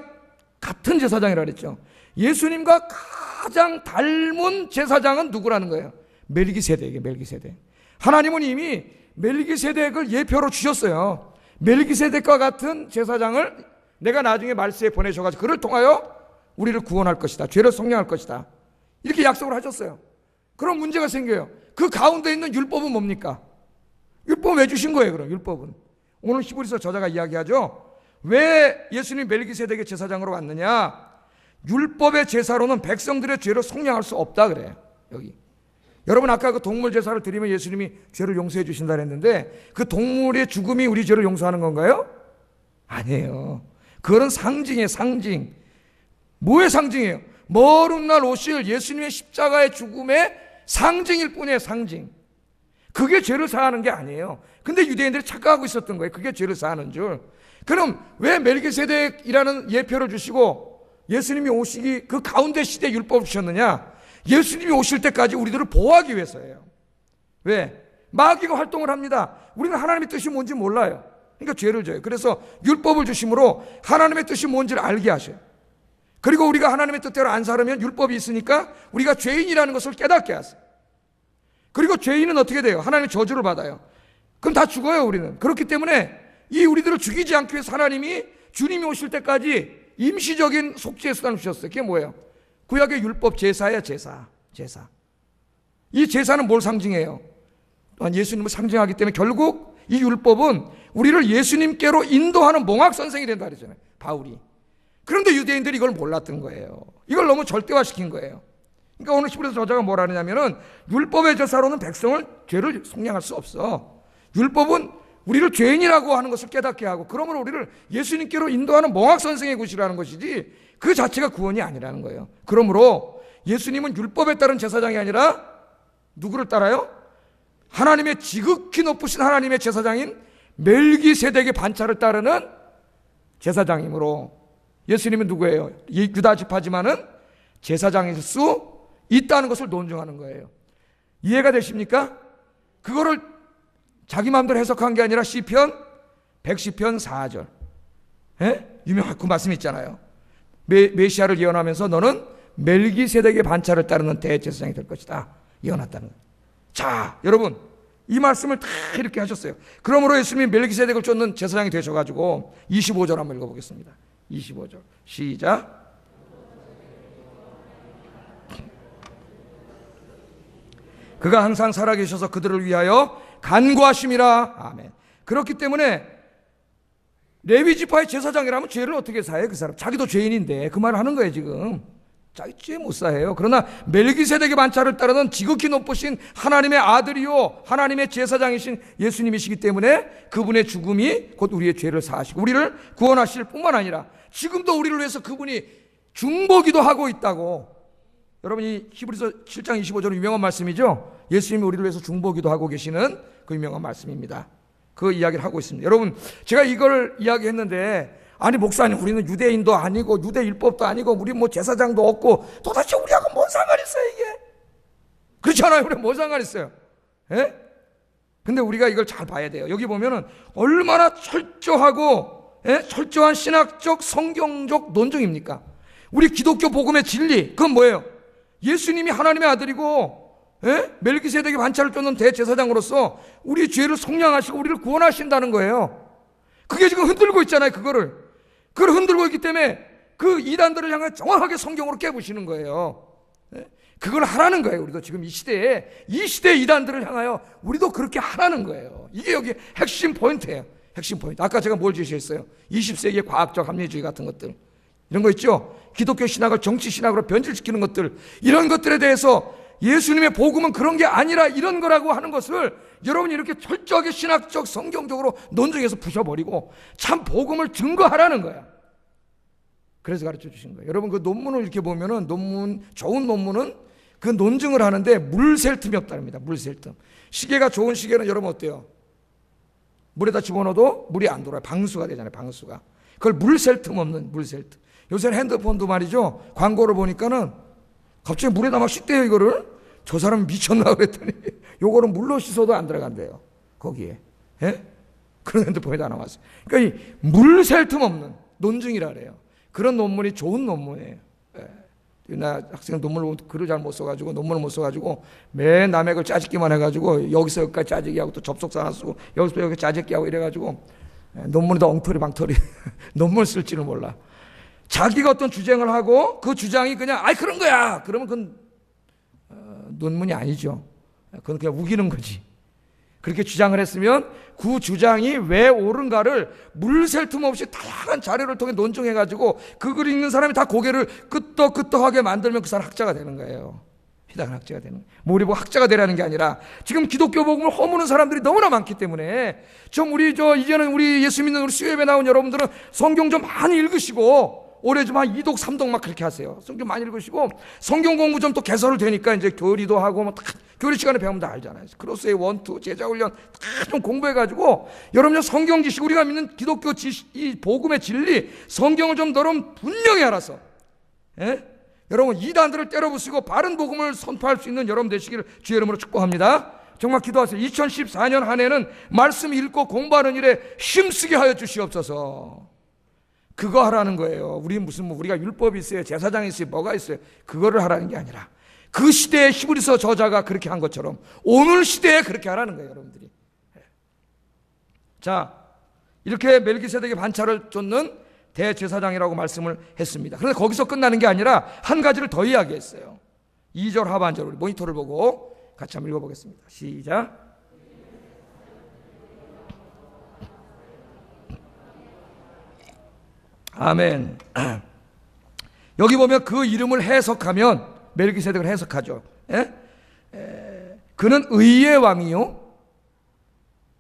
같은 제사장이라 그랬죠. 예수님과 가장 닮은 제사장은 누구라는 거예요? 멜기세덱이에요. 멜기세덱. 하나님은 이미 멜기세덱을 예표로 주셨어요. 멜기세덱과 같은 제사장을 내가 나중에 말세에 보내셔가지고 그를 통하여 우리를 구원할 것이다. 죄를 속량할 것이다. 이렇게 약속을 하셨어요. 그럼 문제가 생겨요. 그 가운데 있는 율법은 뭡니까? 율법 왜 주신 거예요? 그럼 율법은 오늘 히브리서 저자가 이야기하죠. 왜 예수님이 멜기세덱의 제사장으로 왔느냐? 율법의 제사로는 백성들의 죄를 속량할 수 없다 그래요. 여기 여러분 아까 그 동물 제사를 드리면 예수님이 죄를 용서해 주신다 그랬는데 그 동물의 죽음이 우리 죄를 용서하는 건가요? 아니에요. 그거는 상징이에요. 상징. 뭐의 상징이에요? 먼 훗날 오실 예수님의 십자가의 죽음의 상징일 뿐이에요. 상징. 그게 죄를 사하는 게 아니에요. 근데 유대인들이 착각하고 있었던 거예요. 그게 죄를 사하는 줄. 그럼 왜 멜기세덱이라는 예표를 주시고 예수님이 오시기 그 가운데 시대에 율법을 주셨느냐? 예수님이 오실 때까지 우리들을 보호하기 위해서예요. 왜? 마귀가 활동을 합니다. 우리는 하나님의 뜻이 뭔지 몰라요. 그러니까 죄를 져요. 그래서 율법을 주심으로 하나님의 뜻이 뭔지를 알게 하셔요. 그리고 우리가 하나님의 뜻대로 안 살으면 율법이 있으니까 우리가 죄인이라는 것을 깨닫게 하세요. 그리고 죄인은 어떻게 돼요? 하나님의 저주를 받아요. 그럼 다 죽어요. 우리는. 그렇기 때문에 이 우리들을 죽이지 않기 위해서 하나님이 주님이 오실 때까지 임시적인 속죄의 수단을 주셨어요. 그게 뭐예요? 구약의 율법 제사예요. 제사. 이 제사는 뭘 상징해요? 또한 예수님을 상징하기 때문에 결국 이 율법은 우리를 예수님께로 인도하는 몽학 선생이 된다 그러잖아요, 바울이. 그런데 유대인들이 이걸 몰랐던 거예요. 이걸 너무 절대화시킨 거예요. 그러니까 오늘 히브리서 저자가 뭐라 하냐면은 율법의 제사로는 백성을 죄를 속량할 수 없어. 율법은 우리를 죄인이라고 하는 것을 깨닫게 하고, 그러므로 우리를 예수님께로 인도하는 몽학 선생의 곳이라는 것이지 그 자체가 구원이 아니라는 거예요. 그러므로 예수님은 율법에 따른 제사장이 아니라 누구를 따라요? 하나님의 지극히 높으신 하나님의 제사장인 멜기세덱의 반차를 따르는 제사장이므로, 예수님은 누구예요? 유다 지파지만은 제사장일 수 있다는 것을 논증하는 거예요. 이해가 되십니까? 그거를 자기 마음대로 해석한 게 아니라 시편 110편 4절, 유명한 그 말씀 있잖아요. 메시아를 예언하면서 너는 멜기세덱의 반차를 따르는 대제사장이 될 것이다, 예언했다는 거예요. 자, 여러분, 이 말씀을 다 이렇게 하셨어요. 그러므로 예수님이 멜기세덱을 쫓는 제사장이 되셔가지고 25절 한번 읽어보겠습니다. 25절 시작. 그가 항상 살아계셔서 그들을 위하여 간구하심이라. 아멘. 그렇기 때문에 레위 지파의 제사장이라면 죄를 어떻게 사해요? 그 사람 자기도 죄인인데 그 말을 하는 거예요. 지금 자기 죄 못 사해요. 그러나 멜기세덱의 반차를 따르는 지극히 높으신 하나님의 아들이요 하나님의 제사장이신 예수님이시기 때문에 그분의 죽음이 곧 우리의 죄를 사하시고 우리를 구원하실 뿐만 아니라 지금도 우리를 위해서 그분이 중보기도 하고 있다고. 여러분, 이 히브리서 7장 25절은 유명한 말씀이죠. 예수님이 우리를 위해서 중보기도 하고 계시는 그 유명한 말씀입니다. 그 이야기를 하고 있습니다. 여러분, 제가 이걸 이야기했는데, 아니 목사님, 우리는 유대인도 아니고 유대율법도 아니고 우리 뭐 제사장도 없고 도대체 우리하고 뭔 상관이 있어요 이게? 그렇잖아요. 우리 뭔 상관이 있어요? 예? 근데 우리가 이걸 잘 봐야 돼요. 여기 보면은 얼마나 철저하고 철저한 신학적 성경적 논증입니까? 우리 기독교 복음의 진리, 그건 뭐예요? 예수님이 하나님의 아들이고 멜기세덱의 반차를 쫓는 대제사장으로서 우리 죄를 속량하시고 우리를 구원하신다는 거예요. 그게 지금 흔들고 있잖아요. 그걸 흔들고 있기 때문에 그 이단들을 향해 정확하게 성경으로 깨부시는 거예요. 그걸 하라는 거예요. 우리도 지금 이 시대에 이단들을 향하여 우리도 그렇게 하라는 거예요. 이게 여기 핵심 포인트예요. 핵심 포인트. 아까 제가 뭘 제시했어요? 20세기의 과학적 합리주의 같은 것들, 이런 거 있죠. 기독교 신학을 정치 신학으로 변질시키는 것들, 이런 것들에 대해서 예수님의 복음은 그런 게 아니라 이런 거라고 하는 것을 여러분이 이렇게 철저하게 신학적 성경적으로 논증해서 부셔버리고 참 복음을 증거하라는 거야. 그래서 가르쳐 주신 거예요. 여러분, 그 논문을 이렇게 보면은 좋은 논문은 그 논증을 하는데 물 셀 틈이 없답니다. 물 셀 틈. 시계가 좋은 시계는 여러분 어때요? 물에다 집어넣어도 물이 안 돌아요. 방수가 되잖아요. 방수가. 그걸 물 셀 틈 없는 물 셀 틈. 요새는 핸드폰도 말이죠. 광고를 보니까는 갑자기 물에다 막 씻대요. 이거를. 저 사람 미쳤나 그랬더니 요거는 물로 씻어도 안 들어간대요. 거기에. 그런 핸드폰에다 나왔어요. 그러니까 이 물 셀 틈 없는 논증이라 그래요. 그런 논문이 좋은 논문이에요. 나 학생 논문을 글을 잘 못 써가지고 논문을 못 써가지고 맨 남의 걸 짜집기만 해가지고 여기서 여기까지 짜집기 하고 또 접속사 하나 쓰고 여기서 여기 짜집기 하고 이래가지고 논문에다 엉터리 방터리 논문을 쓸 줄을 몰라. 자기가 어떤 주장을 하고 그 주장이 그냥 아이 그런 거야 그러면 그건 논문이 아니죠. 그건 그냥 우기는 거지. 그렇게 주장을 했으면 그 주장이 왜 옳은가를 물 셀 틈 없이 다양한 자료를 통해 논증해가지고 그 글을 읽는 사람이 다 고개를 끄떡끄떡하게 만들면 그 사람 학자가 되는 거예요. 희다한 학자가 되는 거예요. 모르고 학자가 되라는 게 아니라 지금 기독교 복음을 허무는 사람들이 너무나 많기 때문에 좀 이제는 우리 예수 믿는 우리 수요예배 나온 여러분들은 성경 좀 많이 읽으시고 올해 좀 한 2독 3독 막 그렇게 하세요. 성경 많이 읽으시고 성경 공부 좀 또 개설을 되니까 이제 교리도 하고 뭐 다 교리 시간에 배우면 다 알잖아요. 크로스의 원투 제자 훈련 다 좀 공부해가지고 여러분 성경 지식, 우리가 믿는 기독교 지식, 이 복음의 진리, 성경을 좀 여러분 분명히 알아서 여러분 이단들을 때려부수고 바른 복음을 선포할 수 있는 여러분 되시기를 주의 이름으로 축복합니다. 정말 기도하세요. 2014년 한 해는 말씀 읽고 공부하는 일에 힘쓰게 하여 주시옵소서. 그거 하라는 거예요. 우리 우리가 율법이 있어요, 제사장이 있어요, 뭐가 있어요. 그거를 하라는 게 아니라 그 시대의 히브리서 저자가 그렇게 한 것처럼 오늘 시대에 그렇게 하라는 거예요, 여러분들이. 자, 이렇게 멜기세덱의 반차를 쫓는 대제사장이라고 말씀을 했습니다. 그런데 거기서 끝나는 게 아니라 한 가지를 더 이야기했어요. 2절 하반절, 우리 모니터를 보고 같이 한번 읽어보겠습니다. 시작. 아멘. 여기 보면 그 이름을 해석하면 멜기세덱을 해석하죠. 그는 의의 왕이요,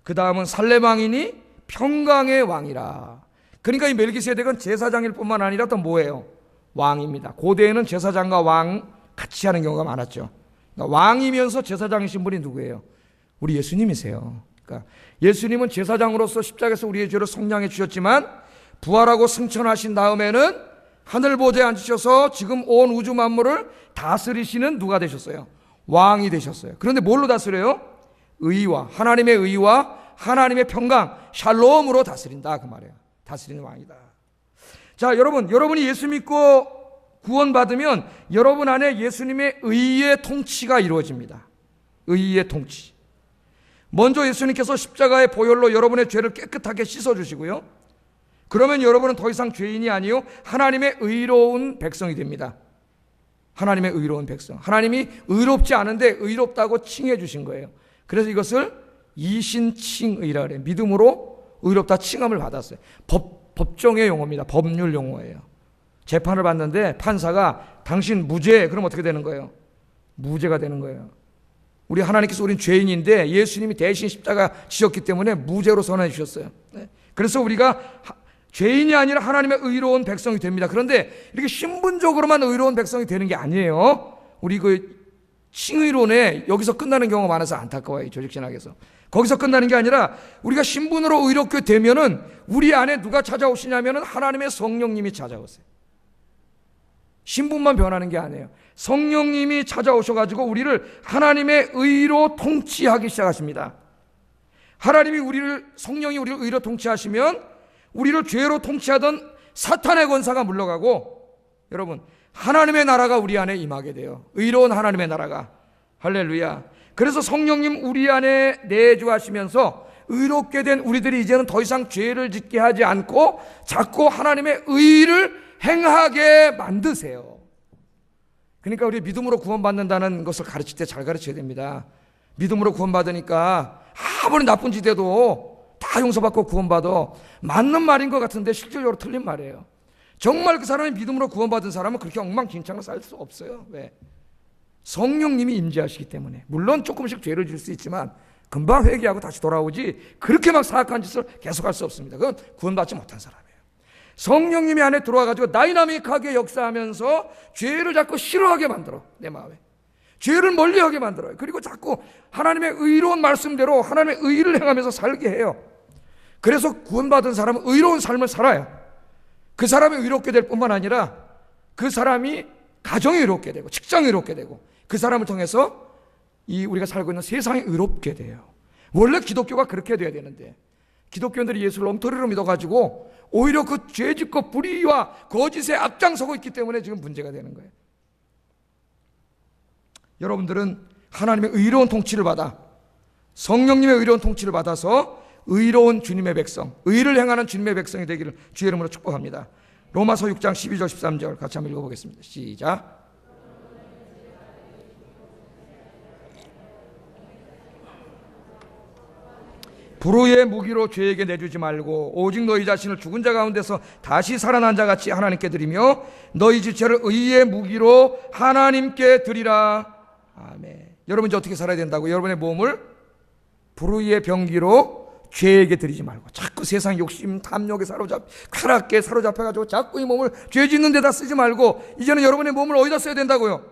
그 다음은 살렘 왕이니 평강의 왕이라. 그러니까 이 멜기세덱은 제사장일 뿐만 아니라 또 뭐예요? 왕입니다. 고대에는 제사장과 왕 같이 하는 경우가 많았죠. 그러니까 왕이면서 제사장이신 분이 누구예요? 우리 예수님이세요. 그러니까 예수님은 제사장으로서 십자가에서 우리의 죄를 속량해 주셨지만 부활하고 승천하신 다음에는 하늘 보좌에 앉으셔서 지금 온 우주 만물을 다스리시는 누가 되셨어요? 왕이 되셨어요. 그런데 뭘로 다스려요? 의와, 하나님의 의와 하나님의 평강, 샬롬으로 다스린다, 그 말이에요. 다스리는 왕이다. 자, 여러분이 예수 믿고 구원받으면 여러분 안에 예수님의 의의 통치가 이루어집니다. 의의 통치. 먼저 예수님께서 십자가의 보혈로 여러분의 죄를 깨끗하게 씻어주시고요, 그러면 여러분은 더 이상 죄인이 아니요 하나님의 의로운 백성이 됩니다. 하나님의 의로운 백성. 하나님이 의롭지 않은데 의롭다고 칭해 주신 거예요. 그래서 이것을 이신칭의라 그래요. 믿음으로 의롭다 칭함을 받았어요. 법정의 용어입니다. 법률 용어예요. 재판을 받는데 판사가 당신 무죄, 그럼 어떻게 되는 거예요? 무죄가 되는 거예요. 우리 하나님께서 우린 죄인인데 예수님이 대신 십자가 지셨기 때문에 무죄로 선언해 주셨어요. 그래서 우리가 죄인이 아니라 하나님의 의로운 백성이 됩니다. 그런데 이렇게 신분적으로만 의로운 백성이 되는 게 아니에요. 우리 그 칭의론에 여기서 끝나는 경우가 많아서 안타까워요. 조직신학에서. 거기서 끝나는 게 아니라 우리가 신분으로 의롭게 되면은 우리 안에 누가 찾아오시냐면은 하나님의 성령님이 찾아오세요. 신분만 변하는 게 아니에요. 성령님이 찾아오셔가지고 우리를 하나님의 의로 통치하기 시작하십니다. 성령이 우리를 의로 통치하시면 우리를 죄로 통치하던 사탄의 권사가 물러가고, 여러분, 하나님의 나라가 우리 안에 임하게 돼요. 의로운 하나님의 나라가. 할렐루야. 그래서 성령님 우리 안에 내주하시면서 의롭게 된 우리들이 이제는 더 이상 죄를 짓게 하지 않고 자꾸 하나님의 의를 행하게 만드세요. 그러니까 우리 믿음으로 구원받는다는 것을 가르칠 때 잘 가르쳐야 됩니다. 믿음으로 구원받으니까 아무리 나쁜 짓 해도 다 용서받고 구원받아. 맞는 말인 것 같은데 실질적으로 틀린 말이에요. 정말 그 사람이 믿음으로 구원받은 사람은 그렇게 엉망진창으로 살 수 없어요. 왜? 성령님이 임재하시기 때문에. 물론 조금씩 죄를 질 수 있지만 금방 회개하고 다시 돌아오지, 그렇게 막 사악한 짓을 계속할 수 없습니다. 그건 구원받지 못한 사람이에요. 성령님이 안에 들어와가지고 다이나믹하게 역사하면서 죄를 자꾸 싫어하게 만들어. 내 마음에 죄를 멀리하게 만들어요. 그리고 자꾸 하나님의 의로운 말씀대로 하나님의 의를 행하면서 살게 해요. 그래서 구원받은 사람은 의로운 삶을 살아요. 그 사람이 의롭게 될 뿐만 아니라 그 사람이 가정이 의롭게 되고 직장이 의롭게 되고 그 사람을 통해서 우리가 살고 있는 세상이 의롭게 돼요. 원래 기독교가 그렇게 돼야 되는데 기독교인들이 예수를 엉터리로 믿어가지고 오히려 그 죄짓고 불의와 거짓에 앞장서고 있기 때문에 지금 문제가 되는 거예요. 여러분들은 하나님의 의로운 통치를 받아, 성령님의 의로운 통치를 받아서 의로운 주님의 백성, 의를 행하는 주님의 백성이 되기를 주의 이름으로 축복합니다. 로마서 6장 12절 13절 같이 한번 읽어보겠습니다. 시작. 불의의 무기로 죄에게 내주지 말고 오직 너희 자신을 죽은 자 가운데서 다시 살아난 자같이 하나님께 드리며 너희 지체를 의의 무기로 하나님께 드리라. 아멘. 여러분 이제 어떻게 살아야 된다고? 여러분의 몸을 불의의 병기로 죄에게 드리지 말고 자꾸 세상 욕심 탐욕에 쾌락에 사로잡혀가지고 자꾸 이 몸을 죄 짓는 데다 쓰지 말고 이제는 여러분의 몸을 어디다 써야 된다고요?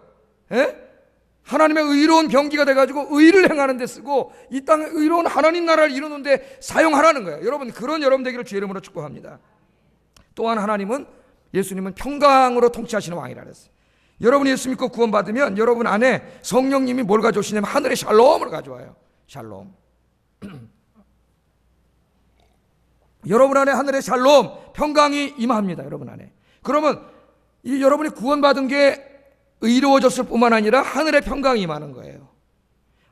하나님의 의로운 병기가 돼가지고 의를 행하는 데 쓰고 이 땅에 의로운 하나님 나라를 이루는 데 사용하라는 거예요. 여러분 그런 여러분 되기를 주의 이름으로 축복합니다. 또한 예수님은 평강으로 통치하시는 왕이라 그랬어요. 여러분이 예수 믿고 구원받으면 여러분 안에 성령님이 뭘 가져오시냐면 하늘의 샬롬을 가져와요. 샬롬. 여러분 안에 하늘의 샬롬, 평강이 임합니다. 여러분 안에. 그러면 여러분이 구원받은 게 의로워졌을 뿐만 아니라 하늘의 평강이 임하는 거예요.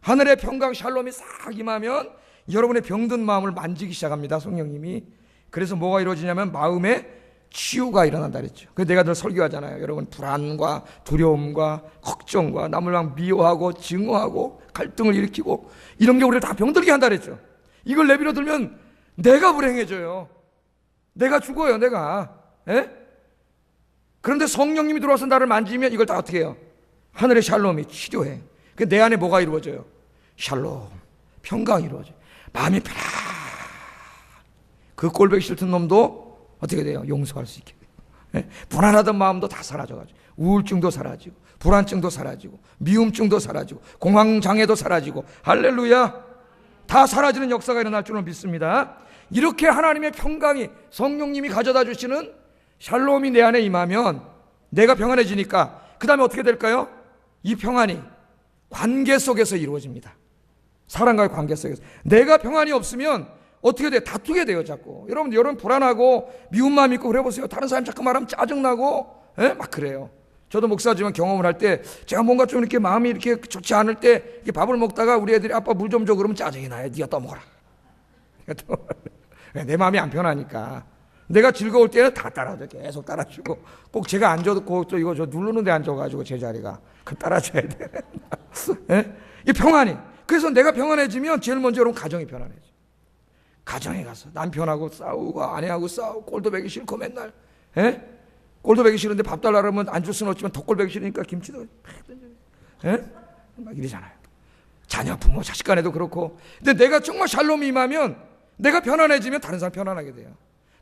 하늘의 평강 샬롬이 싹 임하면 여러분의 병든 마음을 만지기 시작합니다. 성령님이. 그래서 뭐가 이루어지냐면 마음에 치유가 일어난다 그랬죠. 그래서 내가 늘 설교하잖아요. 여러분, 불안과 두려움과 걱정과 남을 막 미워하고 증오하고 갈등을 일으키고 이런 게 우리를 다 병들게 한다 그랬죠. 이걸 내버려 두면 내가 불행해져요. 내가 죽어요. 내가. 에? 그런데 성령님이 들어와서 나를 만지면 이걸 다 어떻게 해요? 하늘의 샬롬이 치료해. 내 안에 뭐가 이루어져요? 샬롬, 평강이 이루어져요. 마음이 편안. 그 꼴보기 싫던 놈도 어떻게 돼요? 용서할 수 있게 돼요. 불안하던 마음도 다 사라져가지고, 우울증도 사라지고, 불안증도 사라지고, 미움증도 사라지고, 공황장애도 사라지고, 할렐루야, 다 사라지는 역사가 일어날 줄을 믿습니다. 이렇게 하나님의 평강이, 성령님이 가져다 주시는 샬롬이 내 안에 임하면 내가 평안해지니까 그 다음에 어떻게 될까요? 이 평안이 관계 속에서 이루어집니다. 사람과의 관계 속에서. 내가 평안이 없으면 어떻게 돼? 다투게 돼요, 자꾸. 여러분 불안하고 미운 마음 있고 그래 보세요. 다른 사람 자꾸 말하면 짜증나고, 막 그래요. 저도 목사지만 경험을 할 때 제가 뭔가 좀 이렇게 마음이 이렇게 좋지 않을 때 이렇게 밥을 먹다가 우리 애들이 아빠 물 좀 줘 그러면 짜증이 나요. 네가 떠먹어라. 내 마음이 안 편하니까. 내가 즐거울 때는 다 따라줘. 계속 따라주고. 꼭 제가 앉아도 또 이거 저 누르는 데 앉아가지고 제 자리가. 그 따라줘야 돼. 이 평안이. 그래서 내가 평안해지면 제일 먼저 여러분 가정이 편안해져. 가정에 가서 남편하고 싸우고 아내하고 싸우고 꼴도 배기 싫고 맨날 꼴도 배기 싫은데 밥 달라 그러면 안 줄 수는 없지만 더 꼴 배기 싫으니까 김치도 막 이러잖아요. 자녀 부모 자식 간에도 그렇고. 근데 내가 정말 샬롬이 임하면 내가 편안해지면 다른 사람 편안하게 돼요.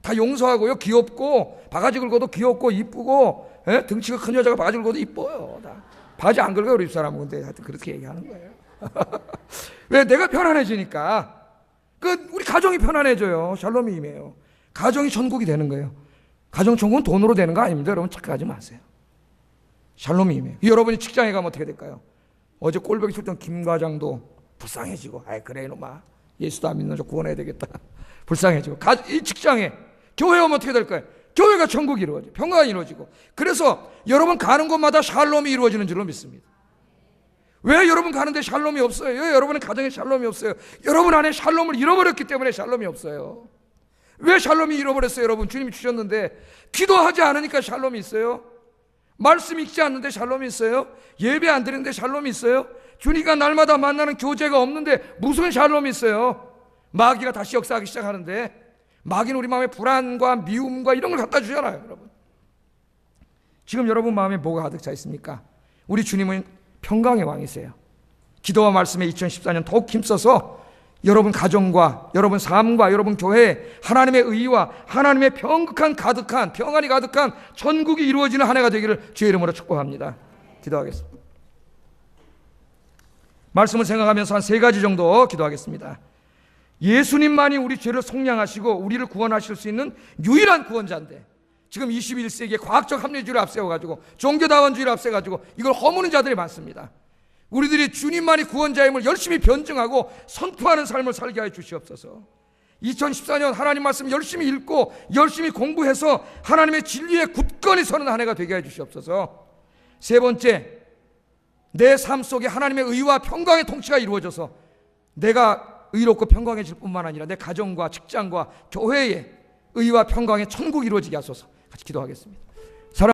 다 용서하고요. 귀엽고 바가지 긁어도 귀엽고 이쁘고 등치가 큰 여자가 바가지 긁어도 이뻐요. 다. 바지 안 긁어요 우리 집사람은. 근데 하여튼 그렇게 얘기하는 거예요. 왜? 내가 편안해지니까. 우리 가정이 편안해져요. 샬롬이 임해요. 가정이 천국이 되는 거예요. 가정 천국은 돈으로 되는 거 아닙니다. 여러분 착각하지 마세요. 샬롬이 임해요. 여러분이 직장에 가면 어떻게 될까요? 어제 꼴보기 싫던 김 과장도 불쌍해지고, 아이 그래 이놈아, 예수도 안 믿는 저 구원해야 되겠다. 불쌍해지고. 이 직장에, 교회 오면 어떻게 될까요? 교회가 천국이 이루어져, 평강이 이루어지고. 그래서 여러분 가는 곳마다 샬롬이 이루어지는 줄로 믿습니다. 왜 여러분 가는데 샬롬이 없어요? 왜 여러분의 가정에 샬롬이 없어요? 여러분 안에 샬롬을 잃어버렸기 때문에 샬롬이 없어요. 왜 샬롬이 잃어버렸어요? 여러분 주님이 주셨는데. 기도하지 않으니까 샬롬이 있어요? 말씀 읽지 않는데 샬롬이 있어요? 예배 안 드리는데 샬롬이 있어요? 주님과 날마다 만나는 교제가 없는데 무슨 샬롬이 있어요? 마귀가 다시 역사하기 시작하는데. 마귀는 우리 마음에 불안과 미움과 이런 걸 갖다 주잖아요. 여러분 지금 여러분 마음에 뭐가 가득 차 있습니까? 우리 주님은 평강의 왕이세요. 기도와 말씀에 2014년 더욱 힘써서 여러분 가정과 여러분 삶과 여러분 교회에 하나님의 의와 하나님의 가득한 평안이 가득한 천국이 이루어지는 한 해가 되기를 주의 이름으로 축복합니다. 기도하겠습니다. 말씀을 생각하면서 한 3가지 정도 기도하겠습니다. 예수님만이 우리 죄를 속량하시고 우리를 구원하실 수 있는 유일한 구원자인데 지금 21세기에 과학적 합리주의를 앞세워가지고 종교다원주의를 앞세워가지고 이걸 허무는 자들이 많습니다. 우리들이 주님만이 구원자임을 열심히 변증하고 선포하는 삶을 살게 하여 주시옵소서. 2014년 하나님 말씀 열심히 읽고 열심히 공부해서 하나님의 진리에 굳건히 서는 한 해가 되게 해 주시옵소서. 3번째, 내 삶 속에 하나님의 의와 평강의 통치가 이루어져서 내가 의롭고 평강해질 뿐만 아니라 내 가정과 직장과 교회에 의와 평강의 천국이 이루어지게 하소서. 같이 기도하겠습니다.